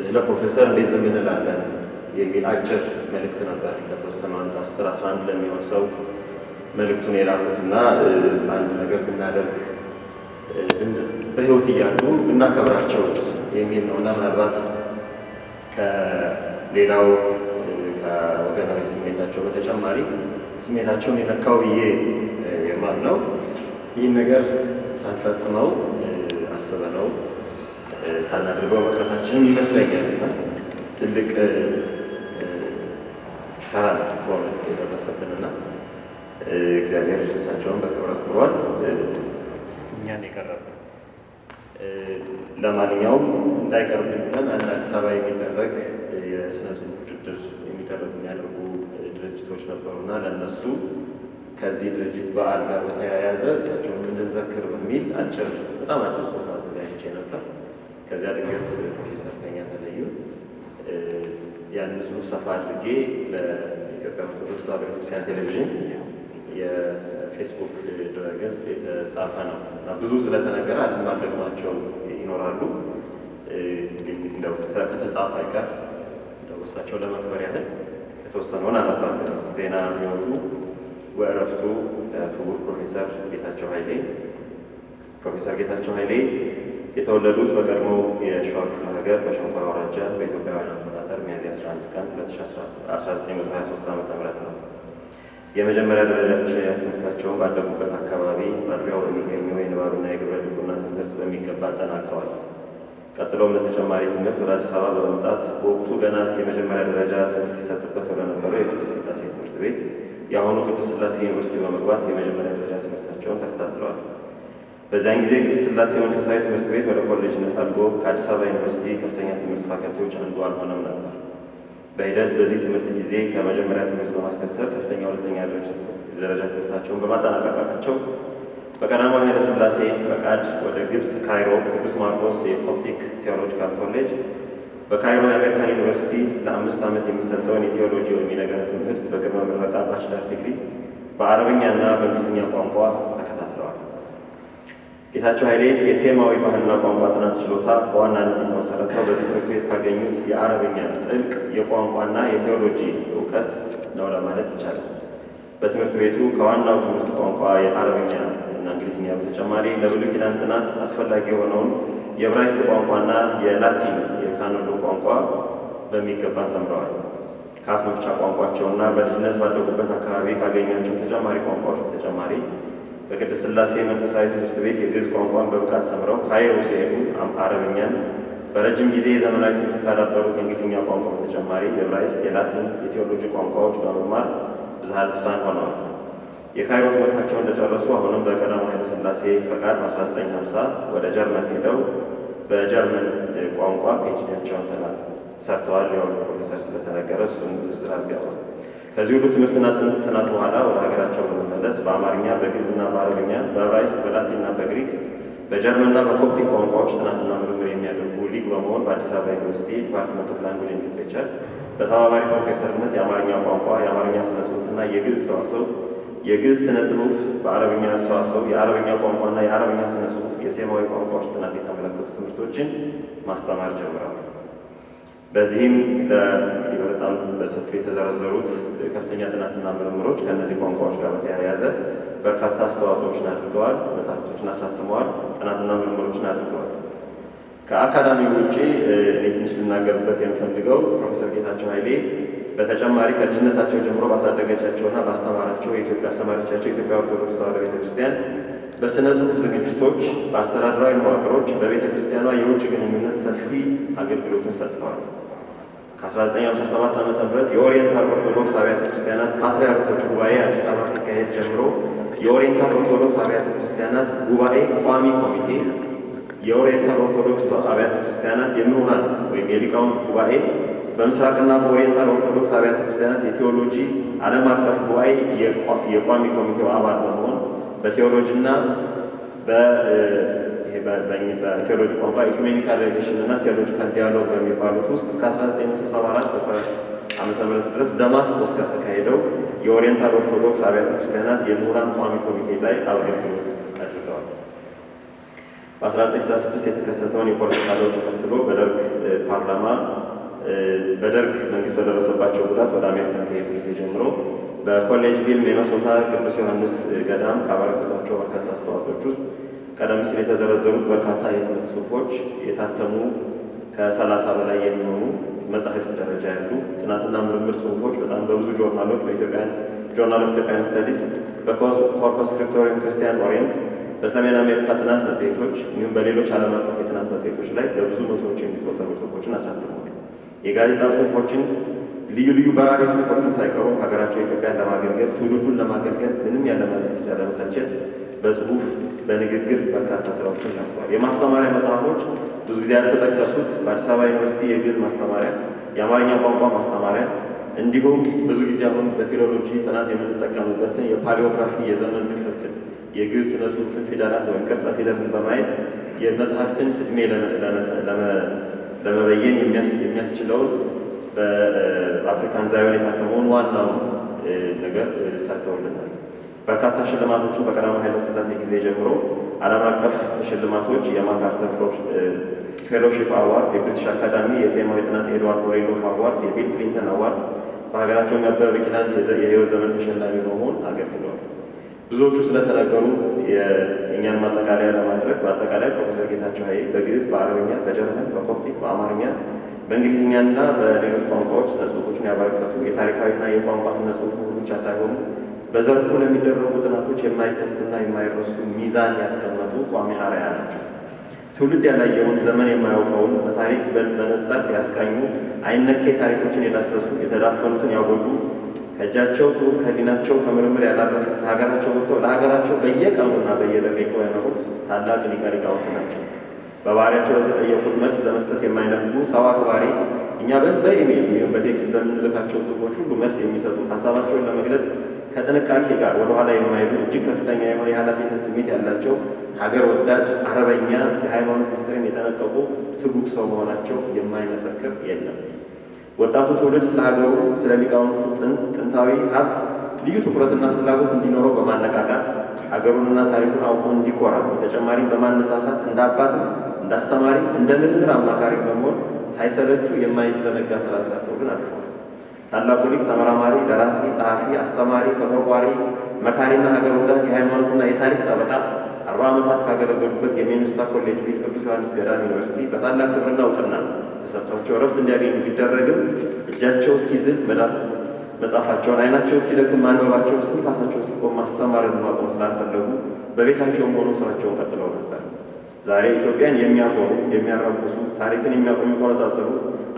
ስለ ፕሮፌሰር እንዴት ዝም እንላለን የሚል አጭር መልእክት ነበር። ለተወሰኑ 10-11 ለሚሆን ሰው መልእክቱን የላኩትና አንድ ነገር ብናደርግ በሕይወት እያሉ ብናከብራቸው የሚል ነው እና ምናልባት ከሌላው ከወገናዊ ስሜታቸው በተጨማሪ ስሜታቸውን የነካው ብዬ የማምነው ይህን ነገር ሳንፈጽመው አስበነው ሳናደርገው መቅረታችንም ይመስለኛል። ትልቅ ኪሳራ ነው በእውነት የደረሰብንና እግዚአብሔር እሳቸውን በክብር አክብሯል፣ እኛን የቀረብን። ለማንኛውም እንዳይቀርብን ብለን አንድ አዲስ አበባ የሚደረግ የስነ ጽሑፍ ውድድር የሚያደርጉ ድርጅቶች ነበሩና ለእነሱ ከዚህ ድርጅት በዓል ጋር በተያያዘ እሳቸውን እንድንዘክር በሚል በጣም አጭር ጽሑፍ አዘጋጅቼ ነበር። ከዚያ ድንገት ፕሮፌሰር ከኛ ተለዩ። ያንን ጽሑፍ ሰፋ አድርጌ ለኢትዮጵያ ኦርቶዶክስ ተዋሕዶ ቤተክርስቲያን ቴሌቪዥን የፌስቡክ ድረገጽ የተጻፈ ነው እና ብዙ ስለተነገረ አልማደግማቸው ይኖራሉ። እንደው ከተጻፈ አይቀር እንደው እሳቸው ለመክበር ያህል የተወሰነውን አነባለሁ። ዜና የሚወጡ ወእረፍቱ ክቡር ፕሮፌሰር ጌታቸው ኃይሌ። ፕሮፌሰር ጌታቸው ኃይሌ የተወለዱት በቀድሞው የሸዋ ክፍለ ሀገር በሸንኮራ አውራጃ በኢትዮጵያውያን አቆጣጠር ሚያዝያ 11 ቀን 1923 ዓ.ም ነው። የመጀመሪያ ደረጃ ትምህርታቸውን ባደጉበት አካባቢ በአጥቢያው በሚገኘው የንባብና የግብረ ልቦና ትምህርት በሚገባ አጠናቀዋል። ቀጥሎም ለተጨማሪ ትምህርት ወደ አዲስ አበባ በመምጣት በወቅቱ ገና የመጀመሪያ ደረጃ ትምህርት ይሰጥበት ወደነበረው የቅድስት ሥላሴ ትምህርት ቤት የአሁኑ ቅድስት ሥላሴ ዩኒቨርሲቲ በመግባት የመጀመሪያ ደረጃ ትምህርታቸውን ተከታትለዋል። በዚያን ጊዜ ቅድስት ሥላሴ መንፈሳዊ ትምህርት ቤት ወደ ኮሌጅነት አድጎ ከአዲስ አበባ ዩኒቨርሲቲ ከፍተኛ ትምህርት ፋካልቲዎች አንዱ አልሆነም ነበር። በሂደት በዚህ ትምህርት ጊዜ ከመጀመሪያ ትምህርት በማስከተል ከፍተኛ ሁለተኛ ደረጃ ትምህርታቸውን በማጠናቀቃቸው በቀዳማዊ ኃይለ ሥላሴ ፈቃድ ወደ ግብፅ ካይሮ ቅዱስ ማርቆስ የኮፕቲክ ቴዎሎጂካል ኮሌጅ፣ በካይሮ የአሜሪካን ዩኒቨርሲቲ ለ5 ዓመት የሚሰጠውን የቴዎሎጂ ወይም የነገረ ትምህርት በቅድመ ምረቃ ባችለር ዲግሪ በአረብኛና በእንግሊዝኛ ቋንቋ ተከታትለዋል። ጌታቸው ኃይሌ የሴማዊ ባህልና ቋንቋ ጥናት ችሎታ በዋናነት የተመሰረተው በዚህ ትምህርት ቤት ካገኙት የአረብኛ ጥልቅ የቋንቋና የቴዎሎጂ እውቀት ነው ለማለት ይቻላል። በትምህርት ቤቱ ከዋናው ትምህርት ቋንቋ የአረብኛ እና እንግሊዝኛ በተጨማሪ ለብሉይ ኪዳን ጥናት አስፈላጊ የሆነውን የዕብራይስጥ ቋንቋና የላቲን የካኖዶ ቋንቋ በሚገባ ተምረዋል። ከአፍ መፍቻ ቋንቋቸውና በልጅነት ባደጉበት አካባቢ ካገኟቸው ተጨማሪ ቋንቋዎች በተጨማሪ በቅድስት ሥላሴ መንፈሳዊ ትምህርት ቤት የግዕዝ ቋንቋን በብቃት ተምረው ካይሮ ሲሄዱ አረብኛን፣ በረጅም ጊዜ የዘመናዊ ትምህርት ካዳበሩት የእንግሊዝኛ ቋንቋ በተጨማሪ የዕብራይስጥ፣ የላቲን፣ የቴዎሎጂ ቋንቋዎች በመማር ብዝሃ ልሳን ሆነዋል። የካይሮ ትምህርታቸውን እንደጨረሱ አሁንም በቀዳማዊ ኃይለ ሥላሴ ፈቃድ በ1950 ወደ ጀርመን ሄደው በጀርመን ቋንቋ ፒኤችዲያቸውን ሰርተዋል። ያው ፕሮፌሰር ስለተነገረ እሱን ዝርዝር አልገባም። ከዚህ ሁሉ ትምህርትና ጥናት በኋላ ወደ ሀገራቸው በመመለስ በአማርኛ፣ በግዕዝና በአረብኛ፣ በዕብራይስጥ፣ በላቲንና በግሪክ፣ በጀርመንና በኮፕቲክ ቋንቋዎች ጥናትና ምርምር የሚያደርጉ ሊቅ በመሆን በአዲስ አበባ ዩኒቨርሲቲ ዲፓርትመንት ኦፍ ላንጉጅ ኤንድ ሊትሬቸር በተባባሪ ፕሮፌሰርነት የአማርኛ ቋንቋ፣ የአማርኛ ስነ ጽሑፍና የግዕዝ ሰዋሰው፣ የግዕዝ ስነ ጽሑፍ፣ በአረብኛ ሰዋሰው፣ የአረብኛ ቋንቋና የአረብኛ ስነ ጽሑፍ፣ የሴማዊ ቋንቋዎች ጥናት የተመለከቱ ትምህርቶችን ማስተማር ጀምረዋል። በዚህም በጣም በሰፊ የተዘረዘሩት ከፍተኛ ጥናትና ምርምሮች ከእነዚህ ቋንቋዎች ጋር በተያያዘ በርካታ አስተዋጽኦችን አድርገዋል። መጽሐፍቶችን አሳትመዋል። ጥናትና ምርምሮችን አድርገዋል። ከአካዳሚው ውጭ እኔ ትንሽ ልናገርበት የምፈልገው ፕሮፌሰር ጌታቸው ኃይሌ በተጨማሪ ከልጅነታቸው ጀምሮ ባሳደገቻቸውና ባስተማራቸው አስተማሪቻቸው የኢትዮጵያ ኦርቶዶክስ ተዋሕዶ ቤተክርስቲያን በስነ ጽሑፍ ዝግጅቶች፣ በአስተዳደራዊ መዋቅሮች፣ በቤተ ክርስቲያኗ የውጭ ግንኙነት ሰፊ አገልግሎትን ሰጥተዋል። ከ1957 ዓ.ም የኦሪየንታል ኦርቶዶክስ አብያተ ክርስቲያናት ፓትርያርኮች ጉባኤ አዲስ አበባ ሲካሄድ ጀምሮ የኦሪየንታል ኦርቶዶክስ አብያተ ክርስቲያናት ጉባኤ ቋሚ ኮሚቴ፣ የኦሪየንታል ኦርቶዶክስ አብያተ ክርስቲያናት የምሁራን ወይም የሊቃውንት ጉባኤ በምስራቅና በኦሪየንታል ኦርቶዶክስ አብያተ ክርስቲያናት የቴዎሎጂ ዓለም አቀፍ ጉባኤ የቋሚ ኮሚቴው አባል በመሆን በቴዎሎጂና በቴዎሎጂ ቋንቋ ኢኩሜኒካል ሪሌሽን እና ቴዎሎጂካል ዲያሎግ በሚባሉት ውስጥ እስከ 1974 ዓመተ ምህረት ድረስ ደማስቆስ ከተካሄደው የኦሪየንታል ኦርቶዶክስ አብያተ ክርስቲያናት የምሁራን ቋሚ ኮሚቴ ላይ አገልግሎት አድርገዋል። በ1966 የተከሰተውን የፖለቲካ ለውጥ ተከትሎ በደርግ መንግስት በደረሰባቸው ጉዳት ወደ አሜሪካን ከሄዱ ጊዜ ጀምሮ በኮሌጅቪል ሚኔሶታ ቅዱስ ዮሐንስ ገዳም ካበረከቷቸው በርካታ አስተዋጽኦች ውስጥ ቀደም ሲል የተዘረዘሩት በርካታ የህትመት ጽሑፎች፣ የታተሙ ከ30 በላይ የሚሆኑ መጻሕፍት ደረጃ ያሉ ጥናትና ምርምር ጽሑፎች በጣም በብዙ ጆርናሎች በኢትዮጵያን ጆርናል ኦፍ ኢትዮጵያን ስተዲስ፣ በኮርፐስ ስክሪፕቶሪየም ክርስቲያን ኦሪየንት፣ በሰሜን አሜሪካ ጥናት መጽሔቶች እንዲሁም በሌሎች ዓለም አቀፍ የጥናት መጽሔቶች ላይ በብዙ መቶዎች የሚቆጠሩ ጽሑፎችን አሳትመዋል። የጋዜጣ ጽሑፎችን፣ ልዩ ልዩ በራሪ ጽሑፎችን ሳይቀሩ ሀገራቸው ኢትዮጵያን ለማገልገል ትውልዱን ለማገልገል ምንም ያለመሰልቸት በጽሑፍ በንግግር በርካታ ስራዎችን ሰርተዋል። የማስተማሪያ መጽሐፎች ብዙ ጊዜ ያልተጠቀሱት በአዲስ አበባ ዩኒቨርሲቲ የግዕዝ ማስተማሪያ፣ የአማርኛ ቋንቋ ማስተማሪያ እንዲሁም ብዙ ጊዜ አሁን በፊሎሎጂ ጥናት የምንጠቀምበትን የፓሊዮግራፊ የዘመን ክፍፍል የግዕዝ ስነ ጽሑፍን ፊደላት ወይም ቅርጸ ፊደልን በማየት የመጽሐፍትን ዕድሜ ለመበየን የሚያስችለውን በአፍሪካን ዛዮን የታተመውን ዋናውን ነገር ሰርተውልናል። በርካታ ሽልማቶችን በቀዳማዊ ኃይለ ሥላሴ ጊዜ ጀምሮ ዓለም አቀፍ ሽልማቶች የማካርተር ፌሎሺፕ አዋርድ፣ የብሪቲሽ አካዳሚ የሴማዊ ጥናት ኤድዋርድ ሬንዶልፍ አዋርድ፣ የቢል ክሊንተን አዋርድ፣ በሀገራቸው አበበ ቢቂላን የህይወት ዘመን ተሸላሚ በመሆን አገልግለዋል። ብዙዎቹ ስለተነገሩ የእኛን ማጠቃለያ ለማድረግ በአጠቃላይ ፕሮፌሰር ጌታቸው ኃይሌ በግዕዝ፣ በአረብኛ፣ በጀርመን፣ በኮፕቲክ፣ በአማርኛ፣ በእንግሊዝኛና በሌሎች ቋንቋዎች ስነ ጽሑፎችን ያበረከቱ የታሪካዊና የቋንቋ ስነ ጽሑፍ ብቻ ሳይሆኑ በዘርፉ ለሚደረጉ ጥናቶች የማይተኩና የማይረሱ ሚዛን ያስቀመጡ ቋሚ አርአያ ናቸው። ትውልድ ያላየውን ዘመን የማያውቀውን በታሪክ መነጽር ያስቃኙ፣ አይነኬ ታሪኮችን የዳሰሱ፣ የተዳፈኑትን ያጎሉ፣ ከእጃቸው ጽሑፍ ከህሊናቸው ከምርምር ያላረፉ፣ ከሀገራቸው ወጥተው ለሀገራቸው በየቀኑና በየደቂቃው ያኖሩ ታላቅ ሊቀ ሊቃውንት ናቸው። በባህሪያቸው ለተጠየቁት መልስ ለመስጠት የማይነፍጉ፣ ሰው አክባሪ፣ እኛ በኢሜይል ወይም በቴክስት በምንልካቸው ጽሑፎች ሁሉ መልስ የሚሰጡ፣ ሀሳባቸውን ለመግለጽ ከጥንቃቄ ጋር ወደኋላ የማይሉ፣ እጅግ ከፍተኛ የሆነ የኃላፊነት ስሜት ያላቸው፣ ሀገር ወዳድ፣ አረበኛ፣ የሃይማኖት ምስጢርን የጠነቀቁ ትጉህ ሰው መሆናቸው የማይመሰክር የለም። ወጣቱ ትውልድ ስለ ሀገሩ ስለ ሊቃውንቱ ጥንታዊ ሀብት ልዩ ትኩረትና ፍላጎት እንዲኖረው በማነቃቃት ሀገሩንና ታሪኩን አውቆ እንዲኮራ በተጨማሪም በማነሳሳት እንደ አባትም እንደ አስተማሪ እንደ ምርምር አማካሪ በመሆን ሳይሰለቹ የማይዘነጋ ስራ ሰርተውልን አልፈዋል። ታላቁ ሊቅ ተመራማሪ፣ ደራሲ፣ ጸሐፊ፣ አስተማሪ፣ ተቆርቋሪ፣ መካሪና ሀገር ወዳድ የሃይማኖትና የታሪክ ጠበቃ 40 ዓመታት ካገለገሉበት የሚኒሶታ ኮሌጅ ቪል ቅዱስ ዮሐንስ ገዳም ዩኒቨርሲቲ በታላቅ ክብርና እውቅና ተሰጥቷቸው እረፍት እንዲያገኙ ቢደረግም እጃቸው እስኪዝል መጻፋቸውን፣ አይናቸው እስኪደክም ማንበባቸውን፣ እስትንፋሳቸው እስኪቆም ማስተማርን ማቆም ስላልፈለጉ በቤታቸውም ሆኖ ስራቸውን ቀጥለው ነበር። ዛሬ ኢትዮጵያን የሚያኮሩ የሚያራቁሱ፣ ታሪክን የሚቆነጻጸሉ፣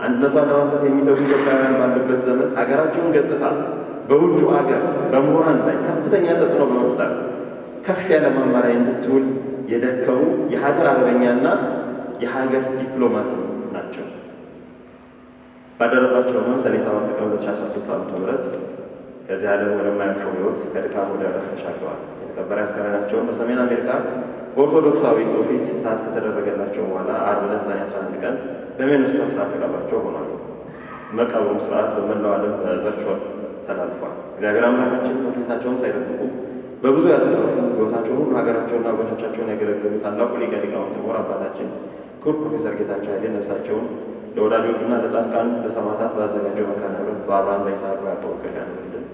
አንድነቷን ለማፍረስ የሚተጉ ኢትዮጵያውያን ባሉበት ዘመን ሀገራቸውን ገጽታ በውጩ ሀገር በምሁራን ላይ ከፍተኛ ተጽዕኖ በመፍጠር ከፍ ያለ ማማ ላይ እንድትውል የደከሙ የሀገር አርበኛና የሀገር ዲፕሎማት ናቸው። ባደረባቸው ነው ሰኔ 7 ቀን 2013 ዓ.ም ከዚህ ዓለም ወደማያልፈው ሕይወት ከድካም ወደ ዕረፍት ተሻግረዋል። የተከበረ አስከሬናቸውን በሰሜን አሜሪካ በኦርቶዶክሳዊ ትውፊት ፍትሐት ከተደረገላቸው በኋላ ዓርብ ዕለት ሰኔ 11 ቀን በሚኒሶታ ስርዓተ ቀብራቸው ሆኗል። መቃብሩም ስርዓት በመላው ዓለም በቨርቹዋል ተላልፏል። እግዚአብሔር አምላካችን መክሊታቸውን ሳይጠብቁ በብዙ ያተረፉ ሕይወታቸውን ሁሉ ሀገራቸውና ወገኖቻቸውን ያገለገሉ ታላቁ ሊቀ ሊቃውንት ምሁር አባታችን ክቡር ፕሮፌሰር ጌታቸው ኃይሌ ነፍሳቸውን ለወዳጆቹና ለጻድቃን ለሰማዕታት ባዘጋጀው መካነ ዕረፍት በአብርሃም ላይ ሳሉ ያተወቀሻ ነውልን።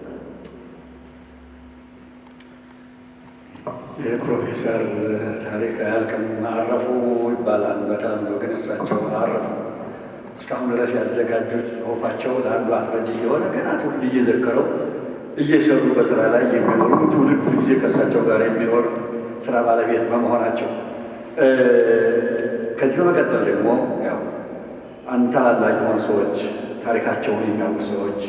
የፕሮፌሰር ታሪክ አያልቅም አረፉ ይባላል በተለምዶ፣ ግን እሳቸው አረፉ። እስካሁን ድረስ ያዘጋጁት ጽሑፋቸው ለአንዱ አስረጅ የሆነ ገና ትውልድ እየዘከረው እየሰሩ በስራ ላይ የሚኖሩ ትውልድ ሁሉ ጊዜ ከእሳቸው ጋር የሚኖር ስራ ባለቤት በመሆናቸው ከዚህ በመቀጠል ደግሞ ያው አንድ ታላላቅ የሆኑ ሰዎች ታሪካቸውን የሚያውቁ ሰዎች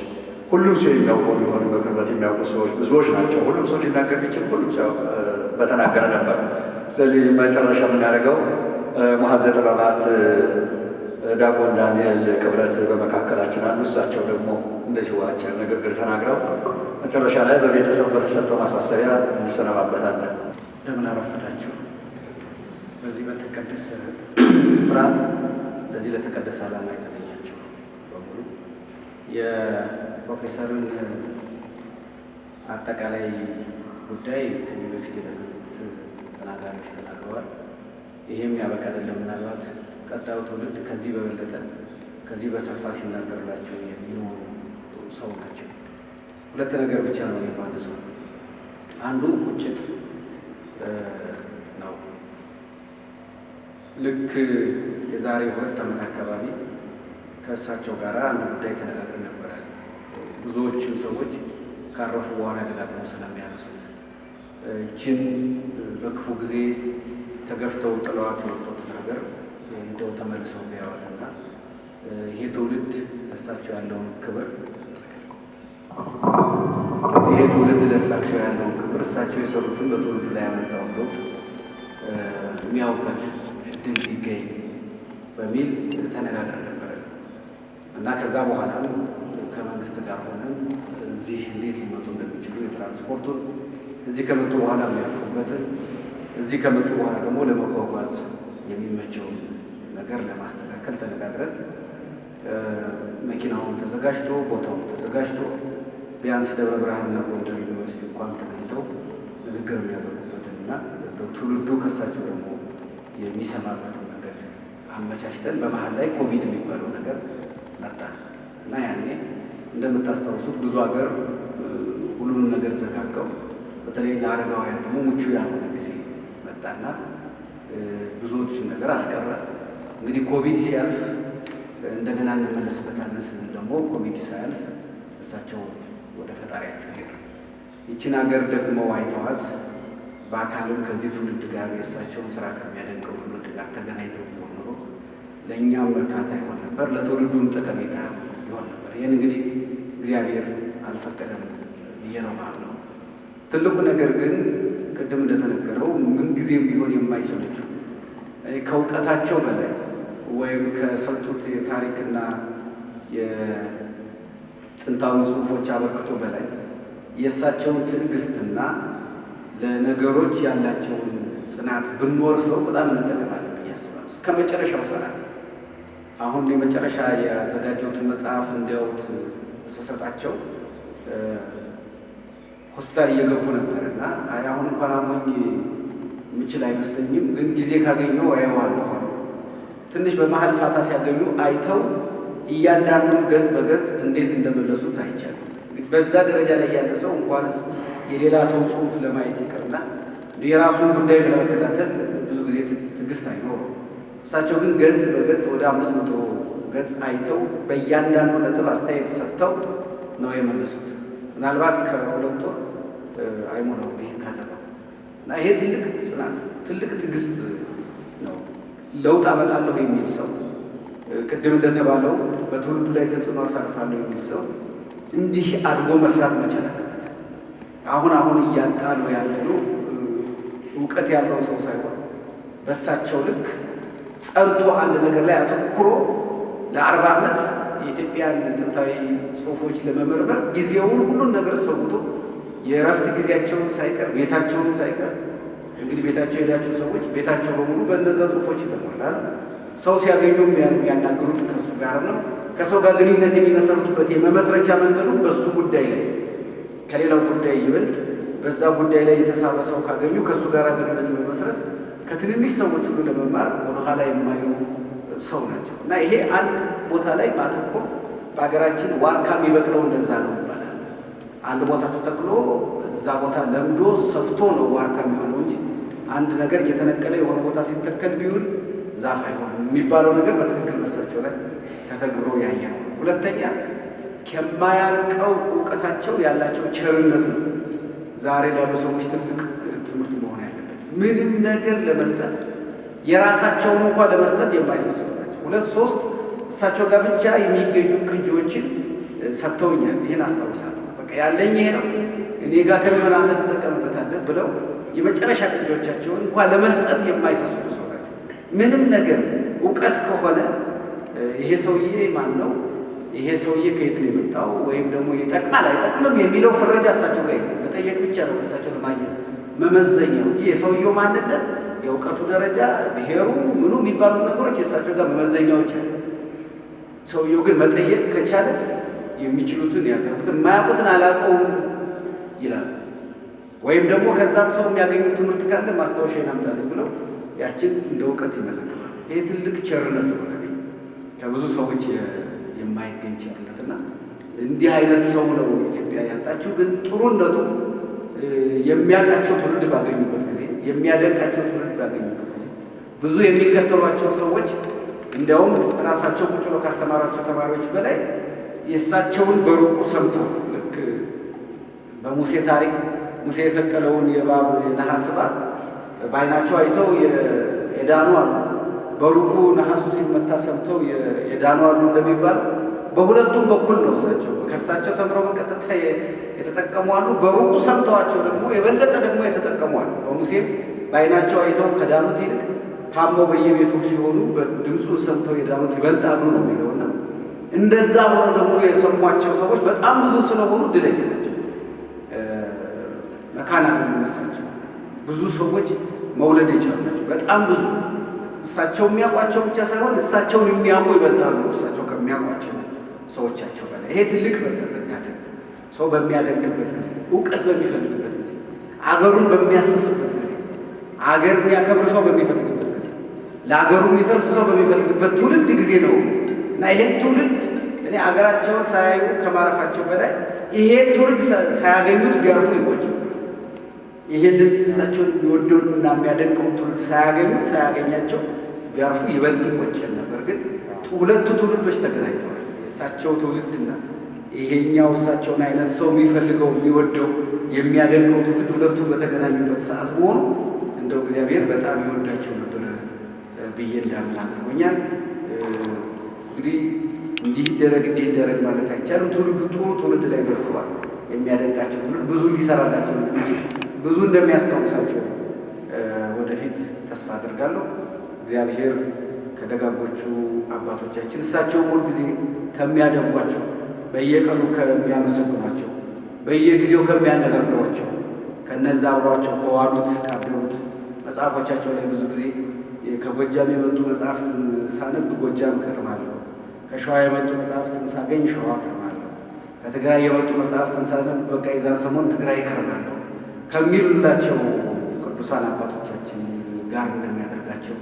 ሁሉም ሰው የሚያውቁ ቢሆን በቅርበት የሚያውቁ ሰዎች ብዙዎች ናቸው። ሁሉም ሰው ሊናገር ቢችል ሁሉም ሰው በተናገረ ነበር። ስለዚህ መጨረሻ የምናደርገው መሐዘ ጥበባት ዲያቆን ዳንኤል ክብረት በመካከላችን አሉ። እሳቸው ደግሞ እንደዚሁ አጭር ንግግር ተናግረው መጨረሻ ላይ በቤተሰብ በተሰጠው ማሳሰቢያ እንሰነባበታለን።
እንደምን አረፈዳችሁ። በዚህ በተቀደሰ ስፍራ ለዚህ ለተቀደሰ ዓላማ የተገኛችሁ በሙሉ የፕሮፌሰርን አጠቃላይ ጉዳይ ከዚህ በፊት የነበሩት ተናጋሪዎች ተናግረዋል። ይሄም ያበቃ አይደለም። ምናልባት ቀጣዩ ትውልድ ከዚህ በበለጠ ከዚህ በሰፋ ሲናገርላቸው የሚኖሩ ሰው ናቸው። ሁለት ነገር ብቻ ነው የማነሳው። አንዱ ቁጭት ነው። ልክ የዛሬ 2 ዓመት አካባቢ ከእሳቸው ጋር አንድ ጉዳይ ተነጋግረን ነበረ። ብዙዎቹን ሰዎች ካረፉ በኋላ ደጋግመው ስለሚያነሱት እችን በክፉ ጊዜ ተገፍተው ጥለዋት የወጡትን ነገር እንደው ተመልሰው ቢያዋትና ይሄ ትውልድ ለእሳቸው ያለውን ክብር እሳቸው የሰሩትን በትውልዱ ላይ ያመጣው ለውጥ የሚያውበት እድል ሊገኝ በሚል ተነጋግረን ነበረ እና ከዛ በኋላም ከመንግስት ጋር ሆነን እዚህ እንዴት ሊመጡ እንደሚችሉ የትራንስፖርቱን እዚህ ከመጡ በኋላ የሚያርፉበትን እዚህ ከመጡ በኋላ ደግሞ ለመጓጓዝ የሚመቸውን ነገር ለማስተካከል ተነጋግረን መኪናውን ተዘጋጅቶ ቦታውን ተዘጋጅቶ ቢያንስ ደብረ ብርሃንና ጎንደር ዩኒቨርሲቲ እንኳን ተገኝተው ንግግር የሚያደርጉበትን እና ትውልዱ ከሳቸው ደግሞ የሚሰማበትን መንገድ አመቻችተን በመሀል ላይ ኮቪድ የሚባለው ነገር መጣ እና ያኔ እንደምታስታውሱት ብዙ ሀገር ሁሉንም ነገር ዘጋጋው። በተለይ ለአረጋውያን ደግሞ ምቹ ያልሆነ ጊዜ መጣና ብዙዎቹን ነገር አስቀረ። እንግዲህ ኮቪድ ሲያልፍ እንደገና እንመለስበታለን ስንል ደግሞ ኮቪድ ሳያልፍ እሳቸው ወደ ፈጣሪያቸው ሄዱ። ይችን ሀገር ደግሞ አይተዋት በአካልም ከዚህ ትውልድ ጋር የእሳቸውን ስራ ከሚያደንቀው ትውልድ ጋር ተገናኝተው ቢሆን ኖሮ ለእኛም እርካታ ይሆን ነበር፣ ለትውልዱም ጠቀሜታ ይሆን ነበር። ይህን እንግዲህ እግዚአብሔር አልፈቀደም ብዬ ነው የማምነው። ትልቁ ነገር ግን ቅድም እንደተነገረው ምንጊዜም ቢሆን የማይሰለቹ ከእውቀታቸው በላይ ወይም ከሰጡት የታሪክና የጥንታዊ ጽሑፎች አበርክቶ በላይ የእሳቸውን ትዕግስትና ለነገሮች ያላቸውን ጽናት ብንወርሰው በጣም እንጠቀማለን ብዬ አስባለሁ። እስከ መጨረሻው ሰዓት አሁን የመጨረሻ ያዘጋጀሁትን መጽሐፍ እንዲያዩት ስሰጣቸው ሆስፒታል እየገቡ ነበር እና አሁን እንኳን አሞኝ የምችል አይመስለኝም፣ ግን ጊዜ ካገኘው አየዋለሁ አሉ። ትንሽ በመሀል ፋታ ሲያገኙ አይተው እያንዳንዱን ገጽ በገጽ እንዴት እንደመለሱት አይቻልም። በዛ ደረጃ ላይ ያለ ሰው እንኳንስ የሌላ ሰው ጽሑፍ ለማየት ይቅርና የራሱን ጉዳይ ለመከታተል ብዙ ጊዜ ትዕግስት አይኖረው። እሳቸው ግን ገጽ በገጽ ወደ 500 ገጽ አይተው በእያንዳንዱ ነጥብ አስተያየት ሰጥተው ነው የመለሱት። ምናልባት ከ2 ወር አይሞላው ይሄን ካለበው እና ይሄ ትልቅ ጽናት ትልቅ ትዕግስት ነው። ለውጥ አመጣለሁ የሚል ሰው ቅድም እንደተባለው በትውልዱ ላይ ተጽዕኖ አሳርፋለሁ የሚል ሰው እንዲህ አድርጎ መስራት መቻል አለበት። አሁን እያጣ ነው ያለነው እውቀት ያለው ሰው ሳይሆን በእሳቸው ልክ ጸንቶ አንድ ነገር ላይ አተኩሮ ለ40 ዓመት የኢትዮጵያን ጥንታዊ ጽሑፎች ለመመርመር ጊዜውን ሁሉን ነገር ሰውቶ የእረፍት ጊዜያቸውን ሳይቀር ቤታቸውን ሳይቀር እንግዲህ ቤታቸው ሄዳቸው ሰዎች ቤታቸው በሙሉ በእነዛ ጽሑፎች ይተሞላል። ሰው ሲያገኙ የሚያናግሩት ከእሱ ጋር ነው። ከሰው ጋር ግንኙነት የሚመሰርቱበት የመመስረቻ መንገዱ በእሱ ጉዳይ ላይ ከሌላው ጉዳይ ይበልጥ በዛ ጉዳይ ላይ የተሳበ ሰው ካገኙ ከእሱ ጋር ግንኙነት ለመመስረት ከትንንሽ ሰዎች ሁሉ ለመማር ወደኋላ የማይሉ ሰው ናቸው እና ይሄ አንድ ቦታ ላይ ማተኮር በሀገራችን ዋርካ የሚበቅለው እንደዛ ነው ይባላል። አንድ ቦታ ተተክሎ እዛ ቦታ ለምዶ ሰፍቶ ነው ዋርካ የሚሆነው እንጂ አንድ ነገር እየተነቀለ የሆነ ቦታ ሲተከል ቢውል ዛፍ አይሆንም የሚባለው ነገር በትክክል መሳቸው ላይ ተተግብሮ ያየ ነው። ሁለተኛ ከማያልቀው እውቀታቸው ያላቸው ቸርነት ነው ዛሬ ላሉ ሰዎች ትልቅ ትምህርት መሆን ያለበት። ምንም ነገር ለመስጠት የራሳቸውን እንኳን ለመስጠት የማይሰሱ ናቸው። 2-3 እሳቸው ጋር ብቻ የሚገኙ ቅጂዎችን ሰጥተውኛል። ይህን አስታውሳለሁ። በቃ ያለኝ ይሄ ነው፣ እኔ ጋር ከሚሆን አንተ ትጠቀምበታለህ ብለው የመጨረሻ ቅጂዎቻቸውን እንኳን ለመስጠት የማይሰሱ ሰው ናቸው። ምንም ነገር እውቀት ከሆነ ይሄ ሰውዬ ማን ነው? ይሄ ሰውዬ ከየት ነው የመጣው? ወይም ደግሞ ይጠቅማል አይጠቅምም የሚለው ፍረጃ እሳቸው ጋር መጠየቅ ብቻ ነው እሳቸው ለማግኘት መመዘኛው እንጂ የሰውየው ማንነት፣ የእውቀቱ ደረጃ፣ ብሔሩ፣ ምኑ የሚባሉት ነገሮች የእሳቸው ጋር መመዘኛዎች አሉ። ሰውየው ግን መጠየቅ ከቻለ የሚችሉትን ያቀርቡት፣ የማያውቁትን አላውቀውም ይላል። ወይም ደግሞ ከዛም ሰው የሚያገኙት ትምህርት ካለ ማስታወሻ ይናምጣልኝ ብለው ያችን እንደ እውቀት ይመዘግባል። ይሄ ትልቅ ቸርነት ነው ለኔ ከብዙ ሰዎች የማይገኝ ቸርነት እና እንዲህ አይነት ሰው ነው ኢትዮጵያ ያጣችው። ግን ጥሩነቱ የሚያውቃቸው ትውልድ ባገኙበት ጊዜ፣ የሚያደንቃቸው ትውልድ ባገኙበት ጊዜ ብዙ የሚከተሏቸው ሰዎች እንዲያውም ራሳቸው ቁጭ ብለው ካስተማራቸው ተማሪዎች በላይ የእሳቸውን በሩቁ ሰምተው ልክ በሙሴ ታሪክ ሙሴ የሰቀለውን የእባብ የነሐስ እባብ በዓይናቸው አይተው የዳኑ አሉ። በሩቁ ነሐሱ ሲመታ ሰምተው የዳኑ አሉ እንደሚባል በሁለቱም በኩል ነው። እሳቸው ከእሳቸው ተምረው በቀጥታ የተጠቀሙ አሉ። በሩቁ ሰምተዋቸው ደግሞ የበለጠ ደግሞ የተጠቀሙ አሉ። በሙሴም በዓይናቸው አይተው ከዳኑት ይልቅ ታመው በየቤቱ ሲሆኑ ድምፁን ሰምተው የዳኑት ይበልጣሉ ነው የሚለውና እንደዛ ሆኖ ደግሞ የሰሟቸው ሰዎች በጣም ብዙ ስለሆኑ ድለኛ ናቸው። መካና ነው እሳቸው ብዙ ሰዎች መውለድ የቻሉ ናቸው። በጣም ብዙ እሳቸው የሚያውቋቸው ብቻ ሳይሆን እሳቸውን የሚያውቁ ይበልጣሉ እሳቸው ከሚያውቋቸው ሰዎቻቸው በላይ። ይሄ ትልቅ መታደል። ሰው በሚያደንቅበት ጊዜ፣ እውቀት በሚፈልግበት ጊዜ፣ አገሩን በሚያስስበት ጊዜ፣ አገር የሚያከብር ሰው በሚፈልግበት ጊዜ፣ ለአገሩ የሚተርፍ ሰው በሚፈልግበት ትውልድ ጊዜ ነው እና ይሄን ትውልድ እኔ አገራቸውን ሳያዩ ከማረፋቸው በላይ ይሄን ትውልድ ሳያገኙት ቢያርፉ ይቆጫል። ይሄንን እሳቸውን የሚወደውን እና የሚያደንቀውን ትውልድ ሳያገኛቸው ቢያርፉ ይበልጥ ይቆጨል ነበር። ግን ሁለቱ ትውልዶች ተገናኝተዋል። የእሳቸው ትውልድና ይሄኛው እሳቸውን አይነት ሰው የሚፈልገው የሚወደው የሚያደንቀው ትውልድ ሁለቱ በተገናኙበት ሰዓት መሆኑ እንደው እግዚአብሔር በጣም ይወዳቸው ነበር ብዬ እንዳምን አድርጎኛል። እንግዲህ እንዲህ ይደረግ ማለት አይቻልም። ትውልዱ ጥሩ ትውልድ ላይ ደርሰዋል። የሚያደንቃቸው ትውልድ ብዙ ሊሰራላቸው ብዙ እንደሚያስታውሳቸው ወደፊት ተስፋ አድርጋለሁ። እግዚአብሔር ከደጋጎቹ አባቶቻችን እሳቸው ሁል ጊዜ ከሚያደንቋቸው፣ በየቀኑ ከሚያመሰግኗቸው፣ በየጊዜው ከሚያነጋግሯቸው ከነዛ አብሯቸው ከዋሉት ካደሩት መጽሐፎቻቸው ላይ ብዙ ጊዜ ከጎጃም የመጡ መጽሐፍትን ሳነብ ጎጃም እከርማለሁ፣ ከሸዋ የመጡ መጽሐፍትን ሳገኝ ሸዋ እከርማለሁ፣ ከትግራይ የመጡ መጽሐፍትን ሳነብ በቃ የዛን ሰሞን ትግራይ እከርማለሁ ከሚሉላቸው ቅዱሳን አባቶቻችን ጋር እንደሚያደርጋቸው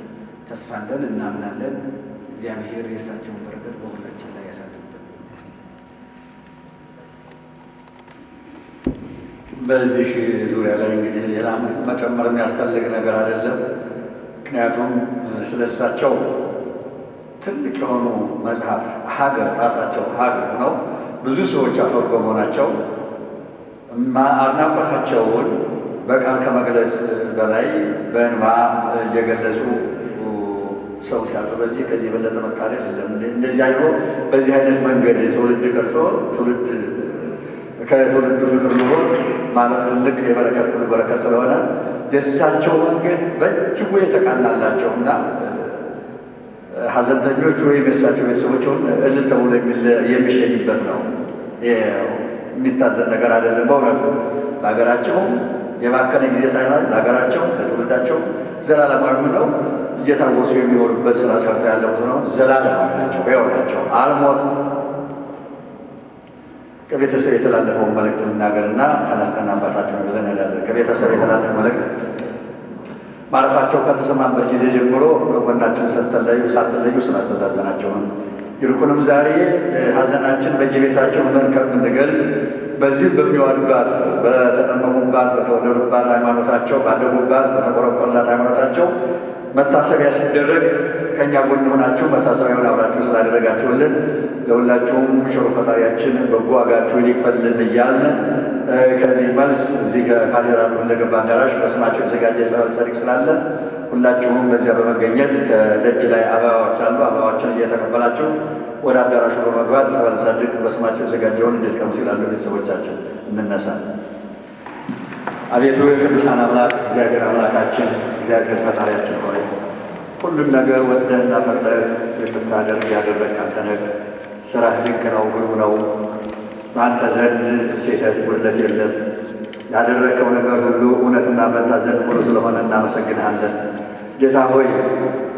ተስፋ አለን፣ እናምናለን። እግዚአብሔር የእሳቸውን በረከት በሁላችን ላይ ያሳድርብን።
በዚህ ዙሪያ ላይ እንግዲህ ሌላ መጨመር የሚያስፈልግ ነገር አይደለም። ምክንያቱም ስለሳቸው ትልቅ የሆኑ መጽሐፍ ሀገር ራሳቸው ሀገር ነው ብዙ ሰዎች አፈሩ በመሆናቸው አድናቆታቸውን በቃል ከመግለጽ በላይ በእንባ እየገለጹ ሰው ሲያልፍ በዚህ ከዚህ የበለጠ መታደል የለም። እንደዚህ አይኖ በዚህ አይነት መንገድ ትውልድ ቀርጾ ከትውልዱ ፍቅር ኑሮት ማለፍ ትልቅ የበረከት ሁሉ በረከት ስለሆነ የእሳቸው መንገድ በእጅጉ የተቃናላቸው እና ሀዘንተኞች ወይም የእሳቸው ቤተሰቦችን እልል ተብሎ የሚሸኝበት ነው። የሚታዘን ነገር አይደለም። በእውነቱ ለሀገራቸውም የባከነ ጊዜ ሳይሆን ለሀገራቸው ለትውልዳቸው ዘላለማዊ ነው እየታወሱ የሚኖሩበት ስራ ሰርተው ያለሙት ነው። ዘላለማዊ ናቸው፣ ሕያው ናቸው፣ አልሞቱም። ከቤተሰብ የተላለፈውን መልእክት ልናገርና ተነስተን አባታቸው ብለን እንሄዳለን። ከቤተሰብ የተላለፈ መልእክት ማለፋቸው ከተሰማበት ጊዜ ጀምሮ ከጎናችን ሳትለዩ ስላስተዛዘናቸውን ይልቁንም ዛሬ ሀዘናችን በየቤታቸው ሆነን ከምንገልጽ በዚህ በሚዋዱባት በተጠመቁባት በተወለዱባት ሃይማኖታቸው ባደጉባት በተቆረቆረላት ሃይማኖታቸው መታሰቢያ ሲደረግ ከእኛ ጎን ሆናችሁ መታሰቢያውን አብራችሁ ስላደረጋችሁልን ለሁላችሁም ቸሩ ፈጣሪያችን በጎ ዋጋችሁን ይክፈልልን እያልን ከዚህ መልስ እዚህ ከካቴድራሉ ሁለገብ አዳራሽ በስማቸው የተዘጋጀ የጸበል ጸዲቅ ስላለ ሁላችሁም በዚያ በመገኘት ከደጅ ላይ አበባዎች አሉ። አበባዎችን እየተቀበላችሁ ወደ አዳራሹ በመግባት ጸበል ጸዲቅ በስማቸው የተዘጋጀውን እንድትቀምሱ ይላሉ። ቤተሰቦቻችን እንነሳ። አቤቱ የቅዱሳን አምላክ እግዚአብሔር አምላካችን እግዚአብሔር ፈጣሪያችን ሆይ ሁሉን ነገር ወደህና ፈቅደህ የምታደርግ ያደረግህ አንተ ነህ። ስራህ ድንቅ ነው፣ ግሩም ነው። በአንተ ዘንድ ስህተት፣ ጉድለት የለም። ያደረግከው ነገር ሁሉ እውነትና በአንተ ዘንድ ሙሉ ስለሆነ እናመሰግንሃለን። ጌታ ሆይ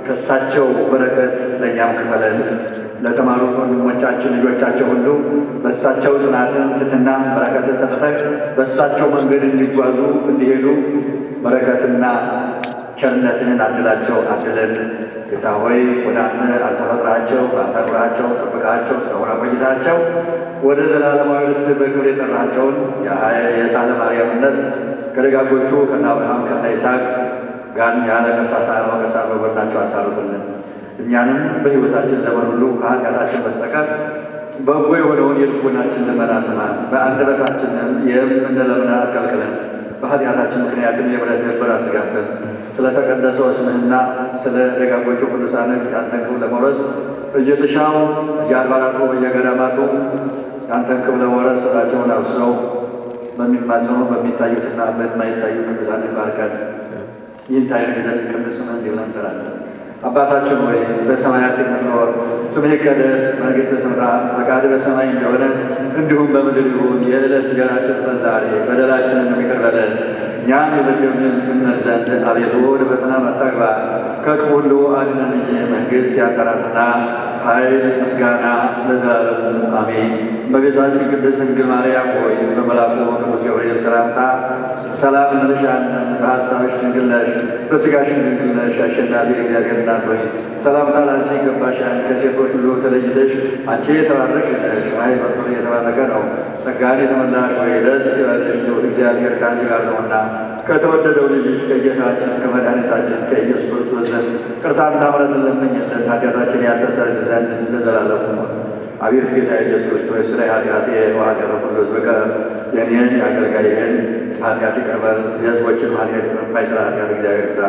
ከሳቸው በረከት ለእኛም ክፈለን። ለተማሩት ወንድሞቻችን ልጆቻቸው ሁሉ በእሳቸው ጽናትን፣ ትሕትናን፣ በረከትን ሰጥተህ በእሳቸው መንገድ እንዲጓዙ እንዲሄዱ በረከትና ቸርነትህን አድላቸው፣ አድለን። ጌታ ሆይ ወደ አንተ አልተፈጥራቸው በአንተ አክብራቸው፣ ጠብቃቸው። ስለሆነ ቆይታቸው ወደ ዘላለማዊ ርስት በክብር የጠራቸውን የሳለ ማርያምነት ከደጋጎቹ ከነ አብርሃም ከነ ይስሐቅ ጋር ያለ መሳሳር ወቀሳ በጎናቸው አሳርፍልን። እኛንም በሕይወታችን ዘመን ሁሉ ከኃጢአታችን በስተቀር በጎ የሆነውን የልቦናችን ልመና ስማን። በአንደበታችንም የምንለምና አከልክለን። በኃጢአታችን ምክንያትም የምሕረትህን በር አትዝጋብን። ስለ ተቀደሰው ስምህና ስለ ደጋጎቹ ቅዱሳንህ ያንተን ክብር ለመውረስ እየተሻው በየአድባራቱ በየገዳማቱ ያንተን ክብር ለመውረስ ስራቸውን አብስረው በሚማጸኑ በሚታዩትና በማይታዩ ቅዱሳን ባርከን። ይህን ታደርግ ዘንድ ቅዱስ ስምህ እንዲህ ብለን እንጠራለን። አባታችን ሆይ በሰማያት የምትኖር ስምህ ይቀደስ፣ መንግሥትህ ትምጣ፣ ፈቃድህ በሰማይ እንደሆነ እንዲሁም በምድር ይሁን። የዕለት እንጀራችንን ስጠን ዛሬ፣ በደላችንን ይቅር በለን እኛም የበደሉንን እንምር ዘንድ፣ አቤቱ ወደ ፈተና አታግባን ከክፉ ሁሉ አድነን እንጂ መንግሥት ያንተ ናትና ኃይል፣ ምስጋና ለዘላለሙ አሜን። እመቤታችን ቅድስት ድንግል ማርያም ሆይ በመልአኩ ቅዱስ ገብርኤል ሰላምታ ሰላም እንልሻለን። በሐሳብሽ ድንግል ነሽ፣ በሥጋሽም ድንግል ነሽ። አሸናፊ እግዚአብሔር እናት ሆይ ሰላምታ ላንቺ ይገባሻል። ከሴቶች ሁሉ ተለይተሽ አንቺ የተባረክሽ ነሽ፣ ማኅፀንሽ ፍሬ የተባረከ ነው። ጸጋን የተመላሽ ሆይ ደስ ይበልሽ፣ እግዚአብሔር ከአንቺ ጋር ነውና ከተወደደው ልጅሽ ከጌታችን ከመድኃኒታችን ከኢየሱስ ክርስቶስ ዘንድ ይቅርታንና ምሕረትን ለምኝልን ኃጢአታችንን ያስተሰርይ ዘንድ ለዘላለሙ። አቤቱ ጌታ ኢየሱስ ክርስቶስ ስለ ኃጢአቴ ወኃጢአተ ኩሉ ሕዝብ በቀር የእኔን የአገልጋይህን ኃጢአት ይቅር በል። የሕዝቦችን ኃጢአት የማይሠራ ኃጢአት እግዚአብሔር ይፍታ።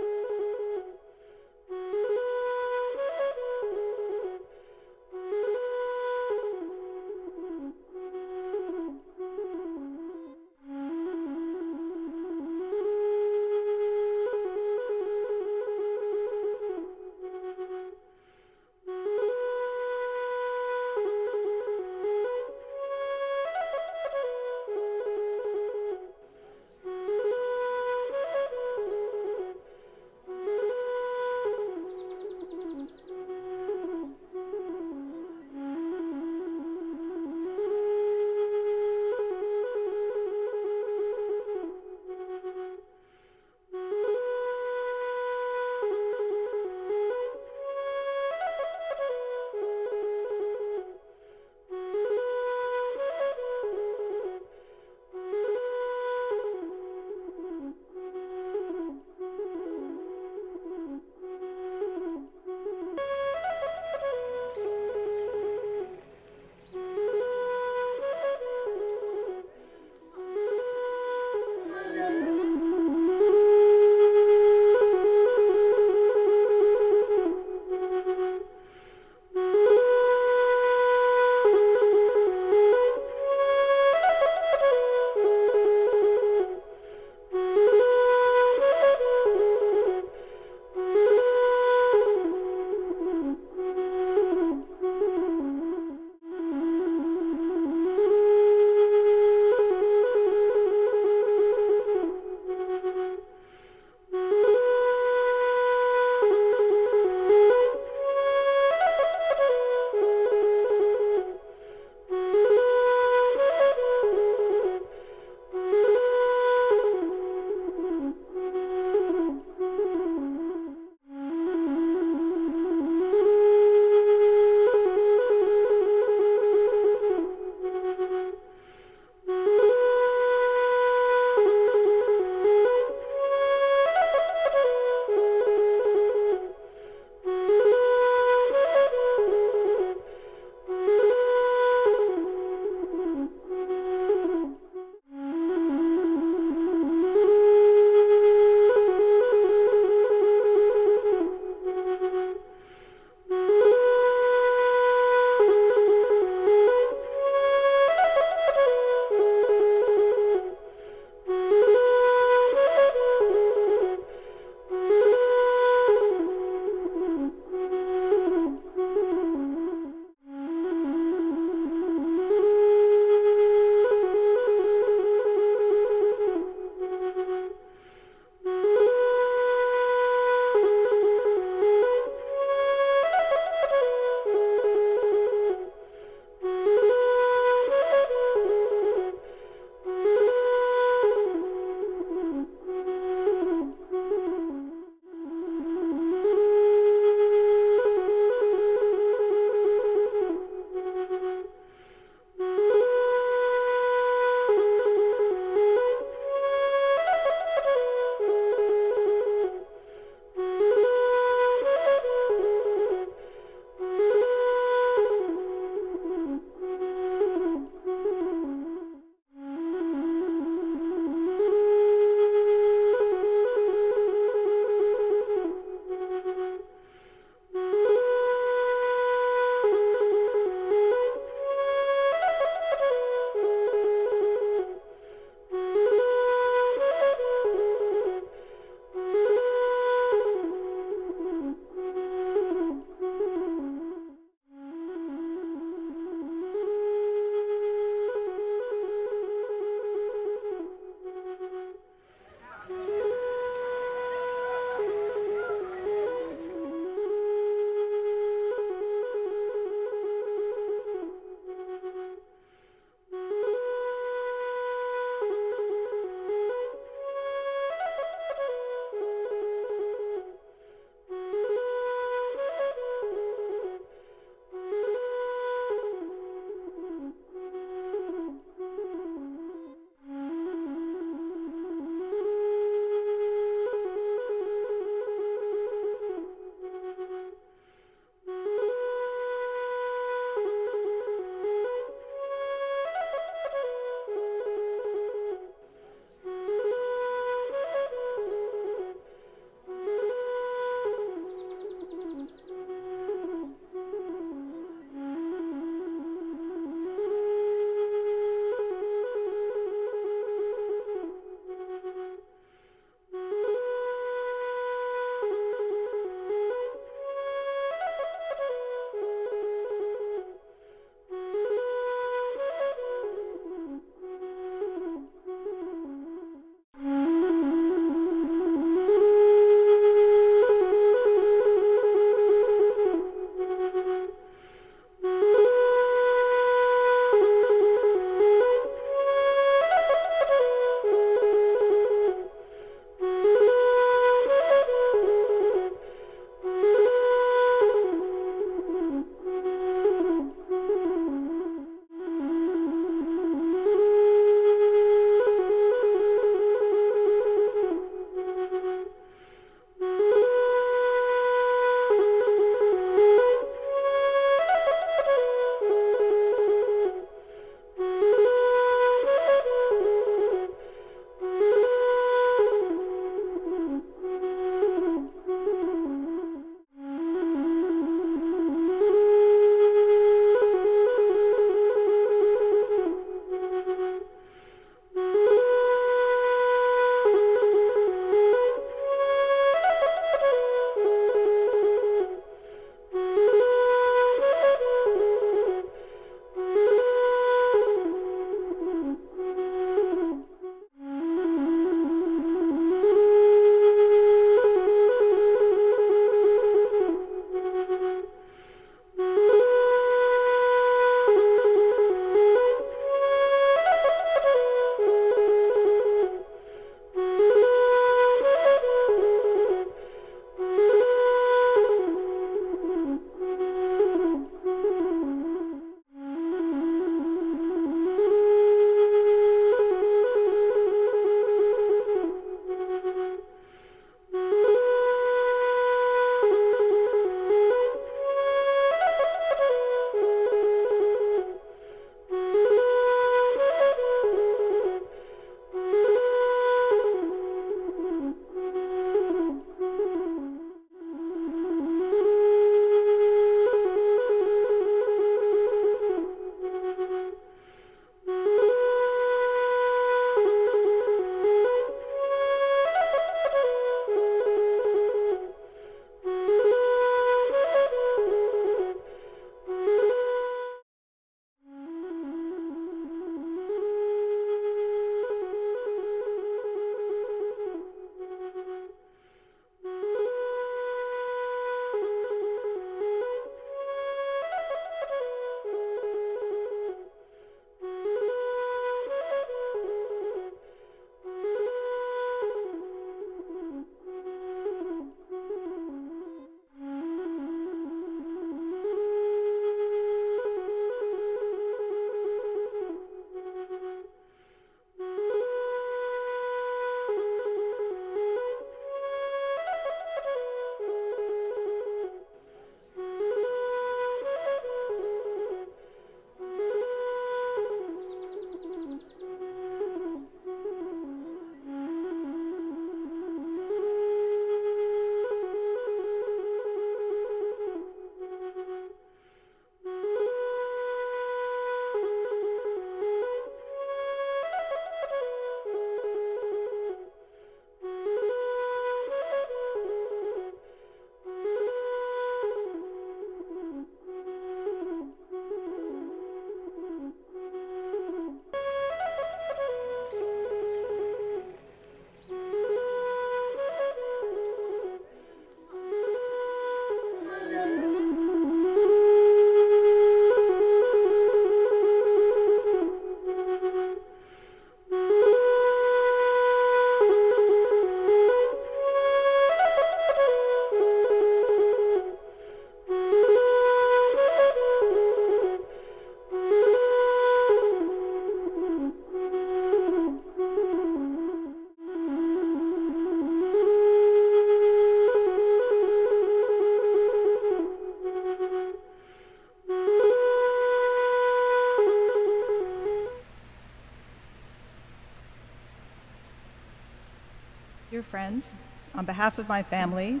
Dear friends, on behalf of my family,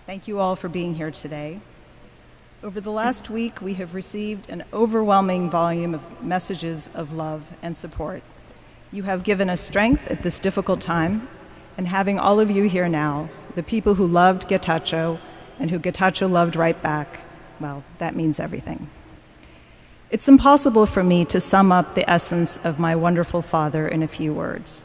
thank you all for being here today. Over the last week, we have received an overwhelming volume of messages of love and support. You have given us strength at this difficult time, and having all of you here now, the people who loved Getachew and who Getachew loved right back, well, that means everything. It's impossible for me to sum up the essence of my wonderful father in a few words.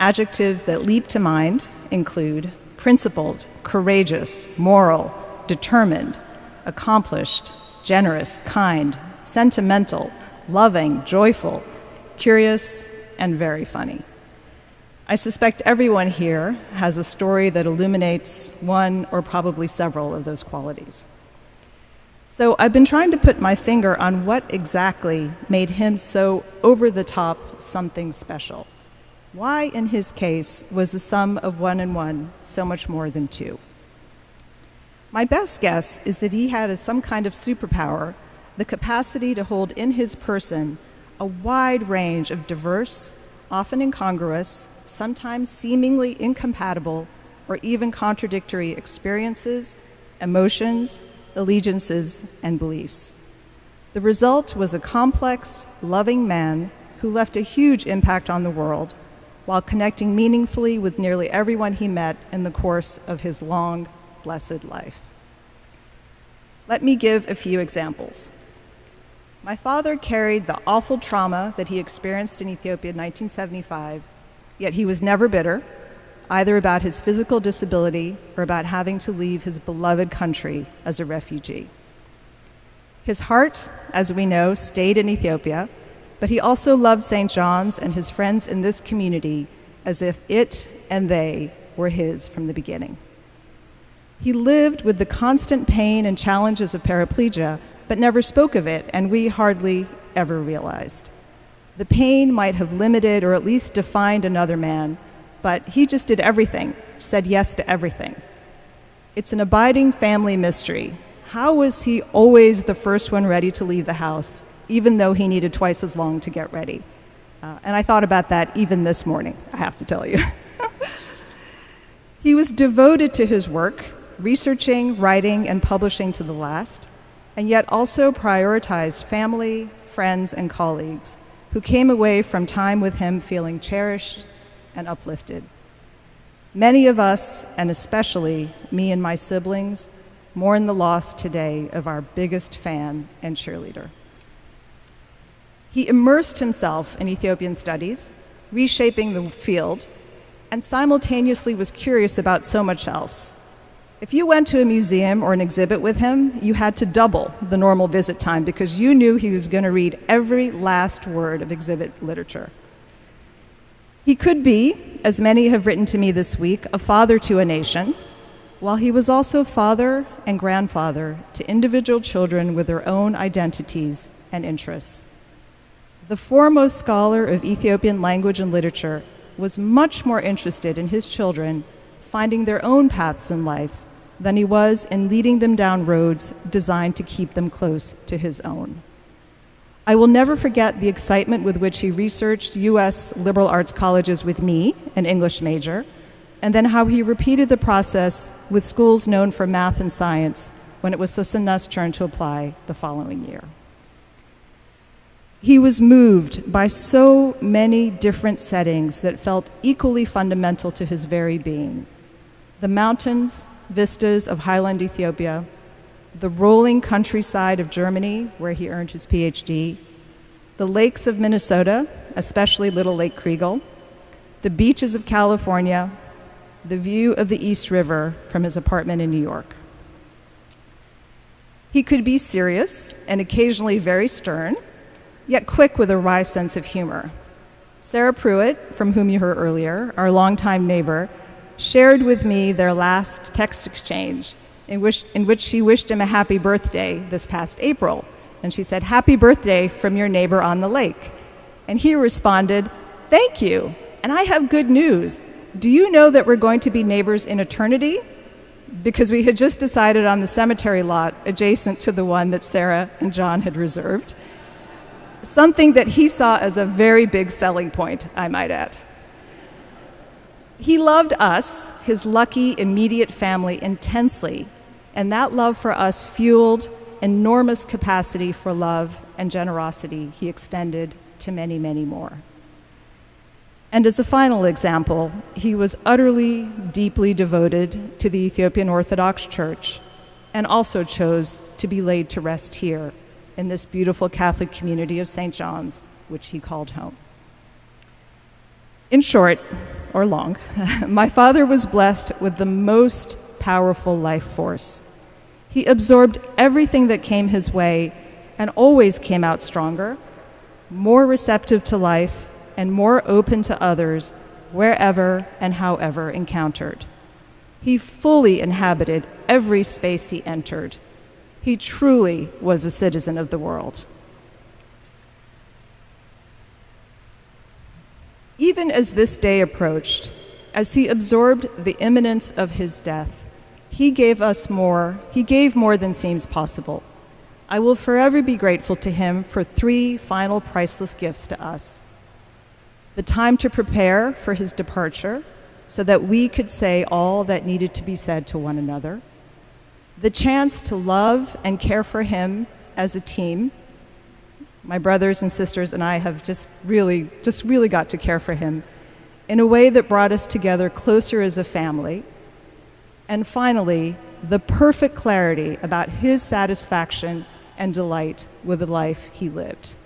Adjectives that leap to mind include principled, courageous, moral, determined, accomplished, generous, kind, sentimental, loving, joyful, curious, and very funny. I suspect everyone here has a story that illuminates one or probably several of those qualities. So I've been trying to put my finger on what exactly made him so over-the-top something special. Why, in his case, was the sum of 1 and 1 so much more than 2? My best guess is that he had some kind of superpower, the capacity to hold in his person a wide range of diverse, often incongruous, sometimes seemingly incompatible, or even contradictory experiences, emotions, allegiances, and beliefs. The result was a complex, loving man who left a huge impact on the world while connecting meaningfully with nearly everyone he met in the course of his long, blessed life. Let me give a few examples. My father carried the awful trauma that he experienced in Ethiopia in 1975, yet he was never bitter, either about his physical disability or about having to leave his beloved country as a refugee. His heart, as we know, stayed in Ethiopia, but he also loved St. John's and his friends in this community as if it and they were his from the beginning. He lived with the constant pain and challenges of paraplegia, but never spoke of it, and we hardly ever realized. The pain might have limited or at least defined another man, but he just did everything, said yes to everything. It's an abiding family mystery. How was he always the first one ready to leave the house, even though he needed twice as long to get ready? And I thought about that even this morning, I have to tell you. He was devoted to his work, researching, writing, and publishing to the last, and yet also prioritized family, friends, and colleagues who came away from time with him feeling cherished and uplifted. Many of us, and especially me and my siblings, mourn the loss today of our biggest fan and cheerleader. He immersed himself in Ethiopian studies, reshaping the field, and simultaneously was curious about so much else. If you went to a museum or an exhibit with him, you had to double the normal visit time because you knew he was going to read every last word of exhibit literature. He could be, as many have written to me this week, a father to a nation, while he was also father and grandfather to individual children with their own identities and interests. The foremost scholar of Ethiopian language and literature was much more interested in his children finding their own paths in life than he was in leading them down roads designed to keep them close to his own. I will never forget the excitement with which he researched U.S. liberal arts colleges with me, an English major, and then how he repeated the process with schools known for math and science when it was Selase turn to apply the following year. He was moved by so many different settings that felt equally fundamental to his very being. The mountains, vistas of highland Ethiopia, the rolling countryside of Germany, where he earned his PhD, the lakes of Minnesota, especially Little Lake Kriegel, the beaches of California, the view of the East River from his apartment in New York. He could be serious and occasionally very stern, yet quick with a wry sense of humor. Sarah Pruitt, from whom you heard earlier, our longtime neighbor, shared with me their last text exchange in which she wished him a happy birthday this past April. And she said, "Happy birthday from your neighbor on the lake." And he responded, "Thank you, and I have good news. Do you know that we're going to be neighbors in eternity?" Because we had just decided on the cemetery lot adjacent to the one that Sarah and John had reserved. Something that he saw as a very big selling point, I might add. He loved us, his lucky immediate family, intensely, and that love for us fueled enormous capacity for love and generosity he extended to many, many more. And as a final example, he was utterly, deeply devoted to the Ethiopian Orthodox Church and also chose to be laid to rest here in this beautiful Catholic community of St. John's, which he called home. In short, or long, my father was blessed with the most powerful life force. He absorbed everything that came his way and always came out stronger, more receptive to life, and more open to others wherever and however encountered. He fully inhabited every space he entered. He truly was a citizen of the world. Even as this day approached, as he absorbed the imminence of his death, he gave more than seems possible. I will forever be grateful to him for 3 final priceless gifts to us. The time to prepare for his departure so that we could say all that needed to be said to one another. The chance to love and care for him as a team. My brothers and sisters and I have just really got to care for him in a way that brought us together closer as a family. And finally, the perfect clarity about his satisfaction and delight with the life he lived.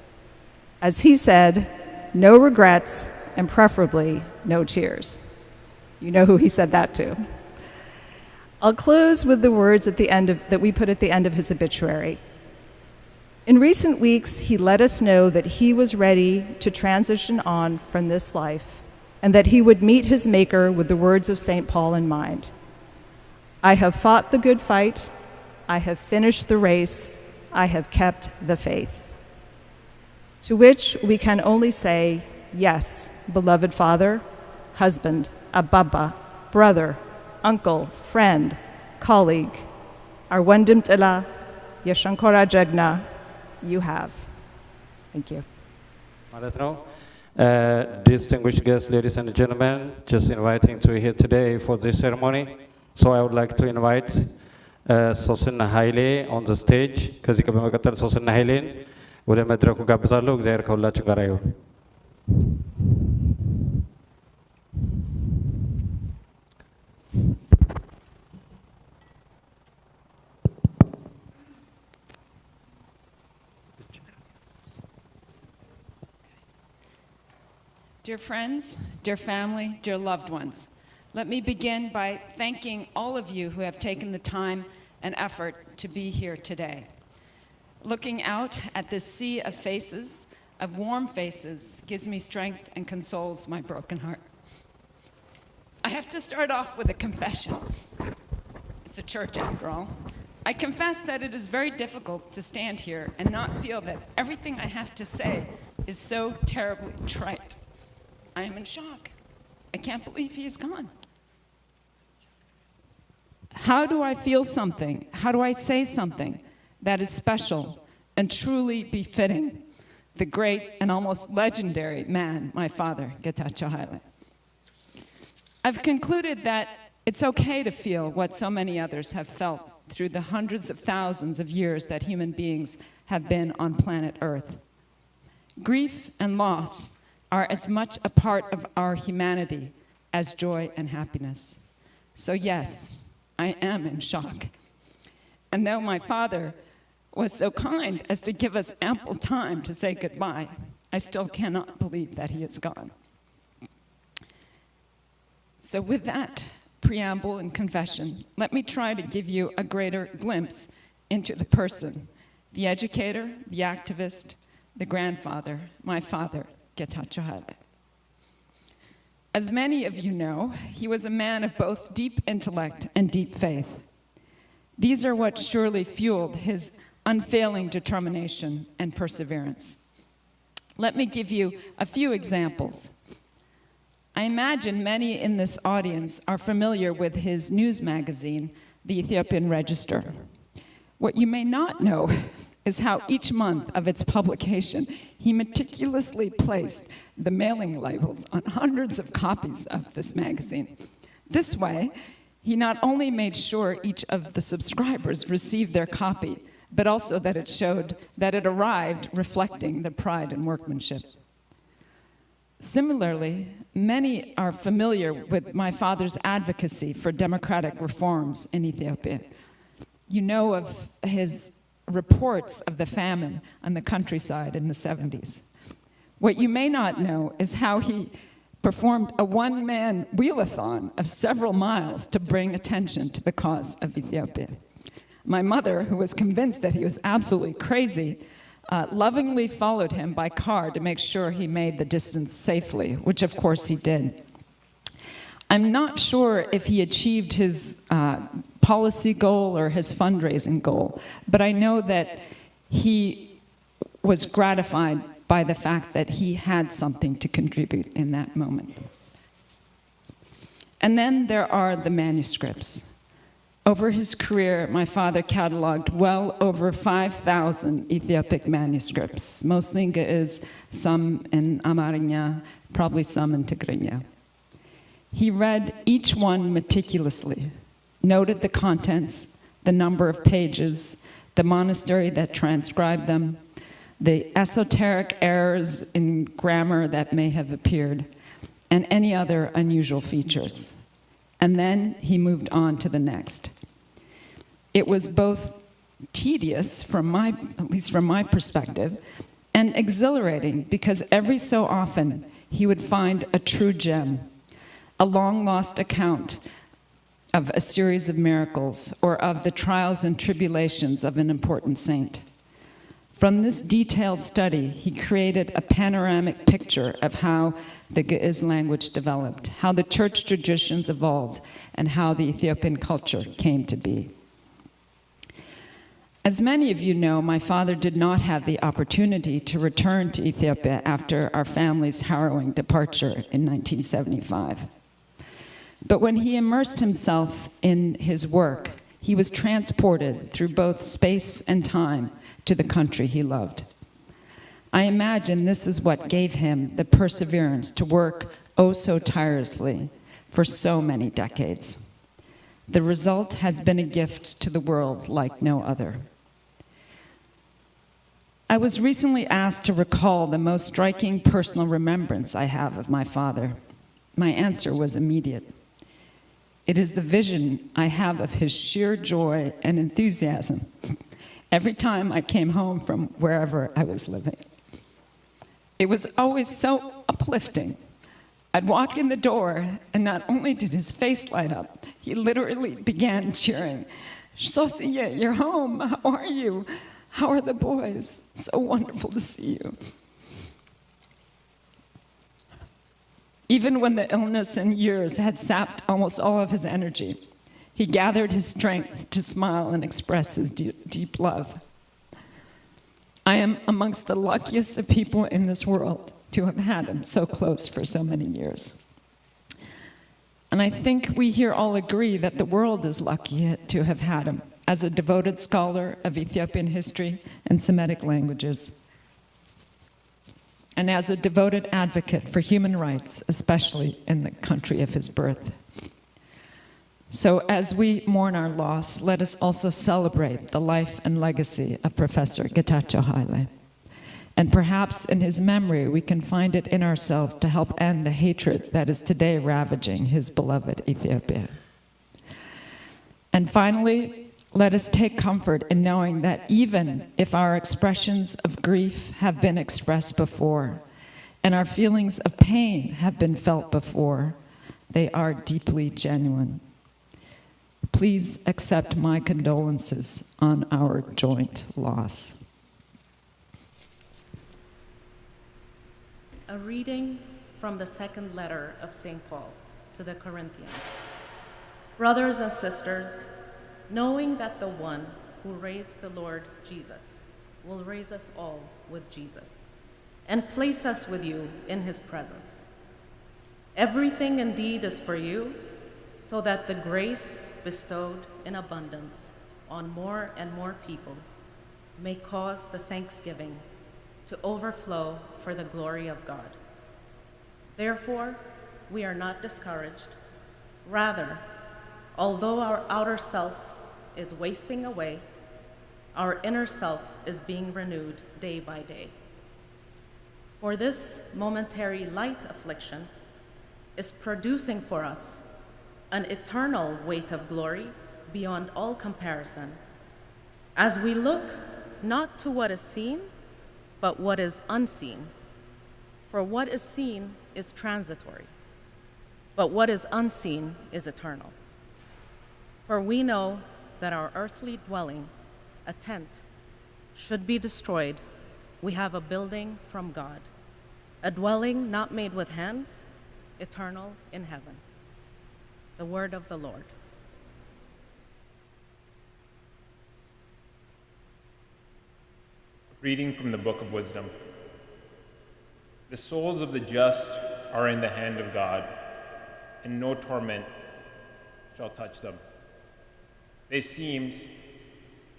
As he said, no regrets, and preferably no tears. You know who he said that to. I'll close with the words that we put at the end of his obituary. In recent weeks, he let us know that he was ready to transition on from this life and that he would meet his maker with the words of St. Paul in mind. I have fought the good fight, I have finished the race, I have kept the faith. To which we can only say, yes, beloved father, husband, ababa, brother, uncle, friend, colleague, our wondim tila, yeshankora jagna, you have. Thank you.
Distinguished guests, ladies and gentlemen, just inviting to here today for this ceremony. So I would like to invite Sosina Haile on the stage. ከዚህ በመቀጠል ሶስና ኃይሌን ወደ መድረኩ ጋብዛለሁ። እግዚአብሔር ከሁላችን ጋር ይሁን።
Dear friends, dear family, dear loved ones, let me begin by thanking all of you who have taken the time and effort to be here today. Looking out at this sea of faces, of warm faces, gives me strength and consoles my broken heart. I have to start off with a confession. It's a church after all. I confess that it is very difficult to stand here and not feel that everything I have to say is so terribly trite. I am in shock. I can't believe he is gone. How do I feel something? How do I say something that is special and truly befitting the great and almost legendary man, my father, Getachew Haile? I've concluded that it's okay to feel what so many others have felt through the hundreds of thousands of years that human beings have been on planet Earth. Grief and loss are as much a part of our humanity as joy and happiness. So yes, I am in shock. And though my father was so kind as to give us ample time to say goodbye, I still cannot believe that he is gone. So with that preamble and confession, let me try to give you a greater glimpse into the person, the educator, the activist, the grandfather, my father, Getachew Haile. As many of you know, he was a man of both deep intellect and deep faith. These are what surely fueled his unfailing determination and perseverance. Let me give you a few examples. I imagine many in this audience are familiar with his news magazine, the Ethiopian Register. What you may not know is how each month of its publication, he meticulously placed the mailing labels on hundreds of copies of this magazine. This way, he not only made sure each of the subscribers received their copy, but also that it showed that it arrived reflecting the pride and workmanship. Similarly, many are familiar with my father's advocacy for democratic reforms in Ethiopia. You know of his reports of the famine on the countryside in the 70s. What you may not know is how he performed a one-man wheelathon of several miles to bring attention to the cause of Ethiopia. My mother, who was convinced that he was absolutely crazy, lovingly followed him by car to make sure he made the distance safely, which of course he did. I'm not sure if he achieved his policy goal or his fundraising goal, but I know that he was gratified by the fact that he had something to contribute in that moment. And then there are the manuscripts. Over his career, my father cataloged well over 5,000 Ethiopic manuscripts, mostly in Ge'ez, some in Amharic, probably some in Tigrinya. He read each one meticulously, noted the contents, the number of pages, the monastery that transcribed them, the esoteric errors in grammar that may have appeared, and any other unusual features. And then he moved on to the next. It was both tedious, at least from my perspective, and exhilarating because every so often he would find a true gem, a long-lost account of a series of miracles or of the trials and tribulations of an important saint. From this detailed study, he created a panoramic picture of how the Ge'ez language developed, how the church traditions evolved, and how the Ethiopian culture came to be. As many of you know, my father did not have the opportunity to return to Ethiopia after our family's harrowing departure in 1975. But when he immersed himself in his work, he was transported through both space and time to the country he loved. I imagine this is what gave him the perseverance to work oh so tirelessly for so many decades. The result has been a gift to the world like no other. I was recently asked to recall the most striking personal remembrance I have of my father. My answer was immediate. It is the vision I have of his sheer joy and enthusiasm every time I came home from wherever I was living. It was always so uplifting. I'd walk in the door, and not only did his face light up, he literally began cheering. Sosia, you're home. How are you? How are the boys? So wonderful to see you. Even when the illness and years had sapped almost all of his energy, he gathered his strength to smile and express his deep love. I am amongst the luckiest of people in this world to have had him so close for so many years. And I think we here all agree that the world is lucky to have had him as a devoted scholar of Ethiopian history and Semitic languages, and as a devoted advocate for human rights, especially in the country of his birth. So as we mourn our loss, let us also celebrate the life and legacy of Professor Getachew Haile. And perhaps in his memory, we can find it in ourselves to help end the hatred that is today ravaging his beloved Ethiopia. And finally, let us take comfort in knowing that even if our expressions of grief have been expressed before, and our feelings of pain have been felt before, they are deeply genuine. Please accept my condolences on our joint loss.
A reading from the second letter of St. Paul to the Corinthians. Brothers and sisters, knowing that the one who raised the Lord Jesus will raise us all with Jesus and place us with you in his presence. Everything indeed is for you, so that the grace bestowed in abundance on more and more people may cause the thanksgiving to overflow for the glory of God. Therefore, we are not discouraged. Rather, although our outer self is wasting away, our inner self is being renewed day by day. For this momentary light affliction is producing for us an eternal weight of glory beyond all comparison, as we look not to what is seen, but what is unseen. For what is seen is transitory, but what is unseen is eternal. For we know that our earthly dwelling, a tent, should be destroyed. We have a building from God, a dwelling not made with hands, eternal in heaven. The word of the Lord.
Reading from the Book of Wisdom. The souls of the just are in the hand of God, and no torment shall touch them. They seemed,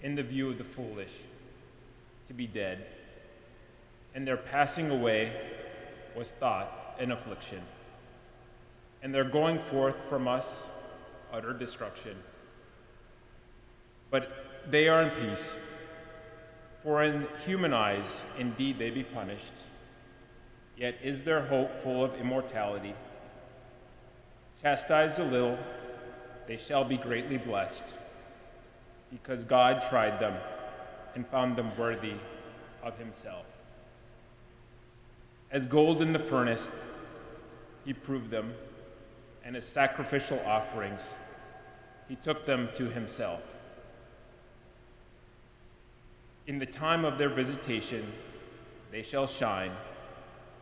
in the view of the foolish, to be dead, and their passing away was thought an affliction, and their going forth from us utter destruction. But they are in peace, for in human eyes indeed they be punished, yet is their hope full of immortality. Chastised a little, they shall be greatly blessed, because God tried them and found them worthy of himself. As gold in the furnace, he proved them, and as sacrificial offerings, he took them to himself. In the time of their visitation, they shall shine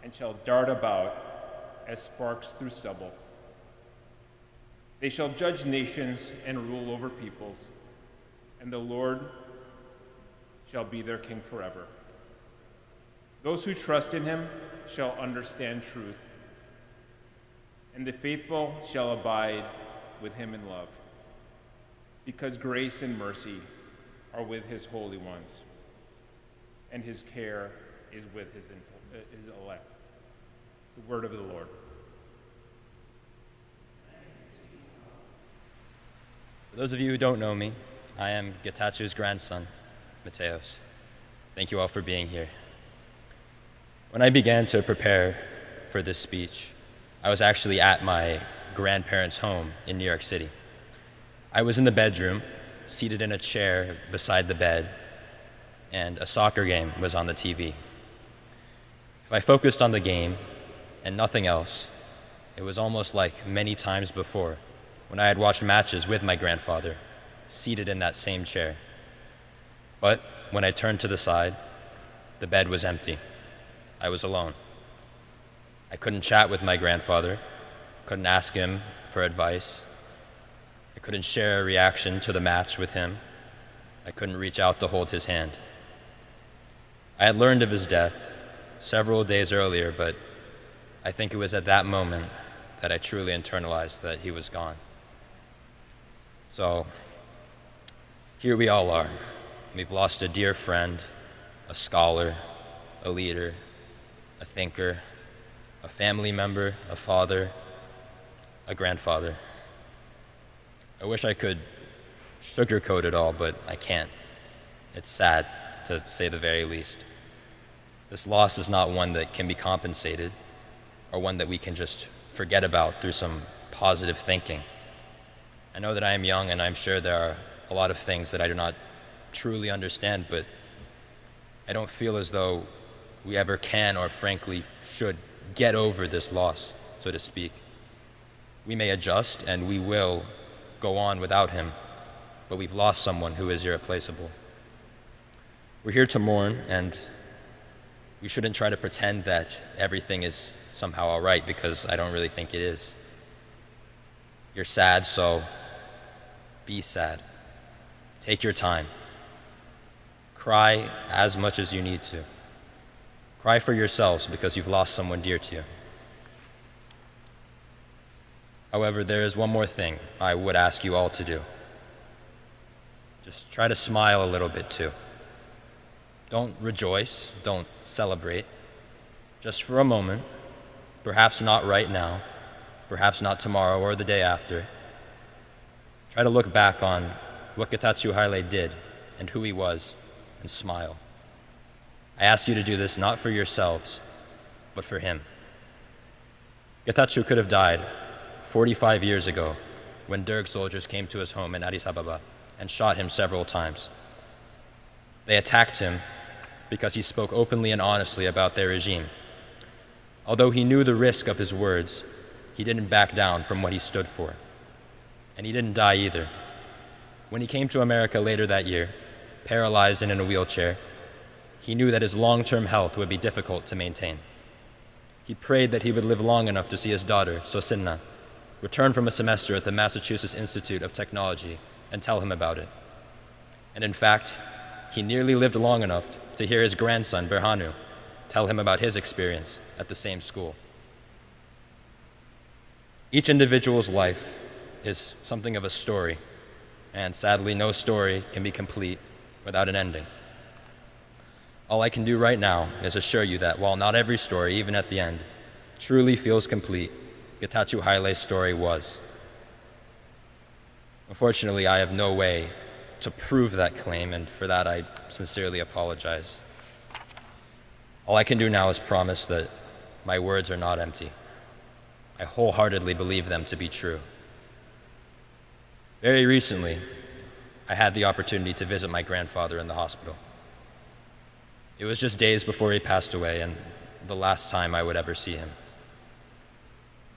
and shall dart about as sparks through stubble. They shall judge nations and rule over peoples, and the Lord shall be their king forever. Those who trust in him shall understand truth, and the faithful shall abide with him in love, because grace and mercy are with his holy ones, and his care is with his elect. The word of the Lord.
For those of you who don't know me, I am Getachew's grandson, Mateos. Thank you all for being here. When I began to prepare for this speech, I was actually at my grandparents' home in New York City. I was in the bedroom, seated in a chair beside the bed, and a soccer game was on the TV. If I focused on the game and nothing else, it was almost like many times before when I had watched matches with my grandfather, seated in that same chair. But when I turned to the side, the bed was empty. I was alone. I couldn't chat with my grandfather, couldn't ask him for advice. I couldn't share a reaction to the match with him. I couldn't reach out to hold his hand. I had learned of his death several days earlier, but I think it was at that moment that I truly internalized that he was gone. So, here we all are. We've lost a dear friend, a scholar, a leader, a thinker, a family member, a father, a grandfather. I wish I could sugarcoat it all, but I can't. It's sad, to say the very least. This loss is not one that can be compensated, or one that we can just forget about through some positive thinking. I know that I am young, and I'm sure there are a lot of things that I do not truly understand, but I don't feel as though we ever can or frankly should get over this loss, so to speak. We may adjust, and we will go on without him, but we've lost someone who is irreplaceable. We're here to mourn, and we shouldn't try to pretend that everything is somehow all right, because I don't really think it is. You're sad, so be sad. Take your time. Cry as much as you need to. Cry for yourselves because you've lost someone dear to you. However, there is one more thing I would ask you all to do. Just try to smile a little bit too. Don't rejoice, don't celebrate. Just for a moment, perhaps not right now, perhaps not tomorrow or the day after, try to look back on what Getachew Haile did and who he was and smile. I ask you to do this not for yourselves, but for him. Getachew could have died 45 years ago when Derg soldiers came to his home in Addis Ababa and shot him several times. They attacked him because he spoke openly and honestly about their regime. Although he knew the risk of his words, he didn't back down from what he stood for. And he didn't die either. When he came to America later that year, paralyzed and in a wheelchair, he knew that his long-term health would be difficult to maintain. He prayed that he would live long enough to see his daughter, Sosinna, return from a semester at the Massachusetts Institute of Technology and tell him about it. And in fact, he nearly lived long enough to hear his grandson, Berhanu, tell him about his experience at the same school. Each individual's life is something of a story, and sadly, no story can be complete without an ending. All I can do right now is assure you that while not every story, even at the end, truly feels complete, Getachew Haile's story was. Unfortunately, I have no way to prove that claim, and for that I sincerely apologize. All I can do now is promise that my words are not empty. I wholeheartedly believe them to be true. Very recently, I had the opportunity to visit my grandfather in the hospital. It was just days before he passed away, and the last time I would ever see him.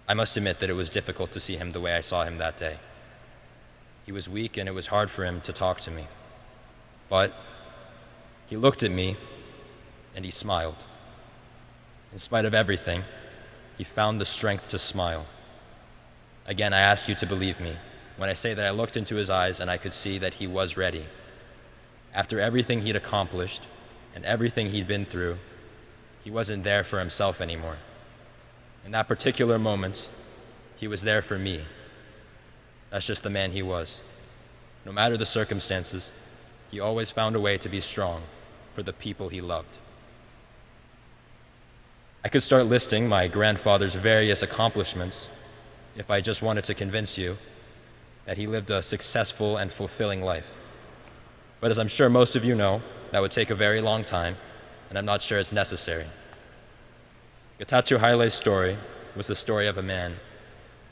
I must admit that it was difficult to see him the way I saw him that day. He was weak, and it was hard for him to talk to me. But he looked at me, and he smiled. In spite of everything, he found the strength to smile. Again, I ask you to believe me when I say that I looked into his eyes and I could see that he was ready. After everything he'd accomplished and everything he'd been through, he wasn't there for himself anymore. In that particular moment, he was there for me. That's just the man he was. No matter the circumstances, he always found a way to be strong for the people he loved. I could start listing my grandfather's various accomplishments if I just wanted to convince you that he lived a successful and fulfilling life. But as I'm sure most of you know, that would take a very long time, and I'm not sure it's necessary. Getachew Haile's story was the story of a man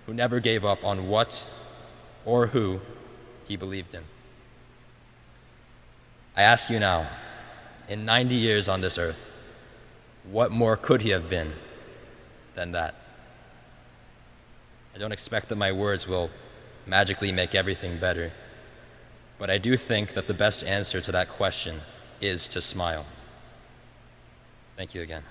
who never gave up on what or who he believed in. I ask you now, in 90 years on this earth, what more could he have been than that? I don't expect that my words will magically make everything better, but I do think that the best answer to that question is to smile. Thank you again.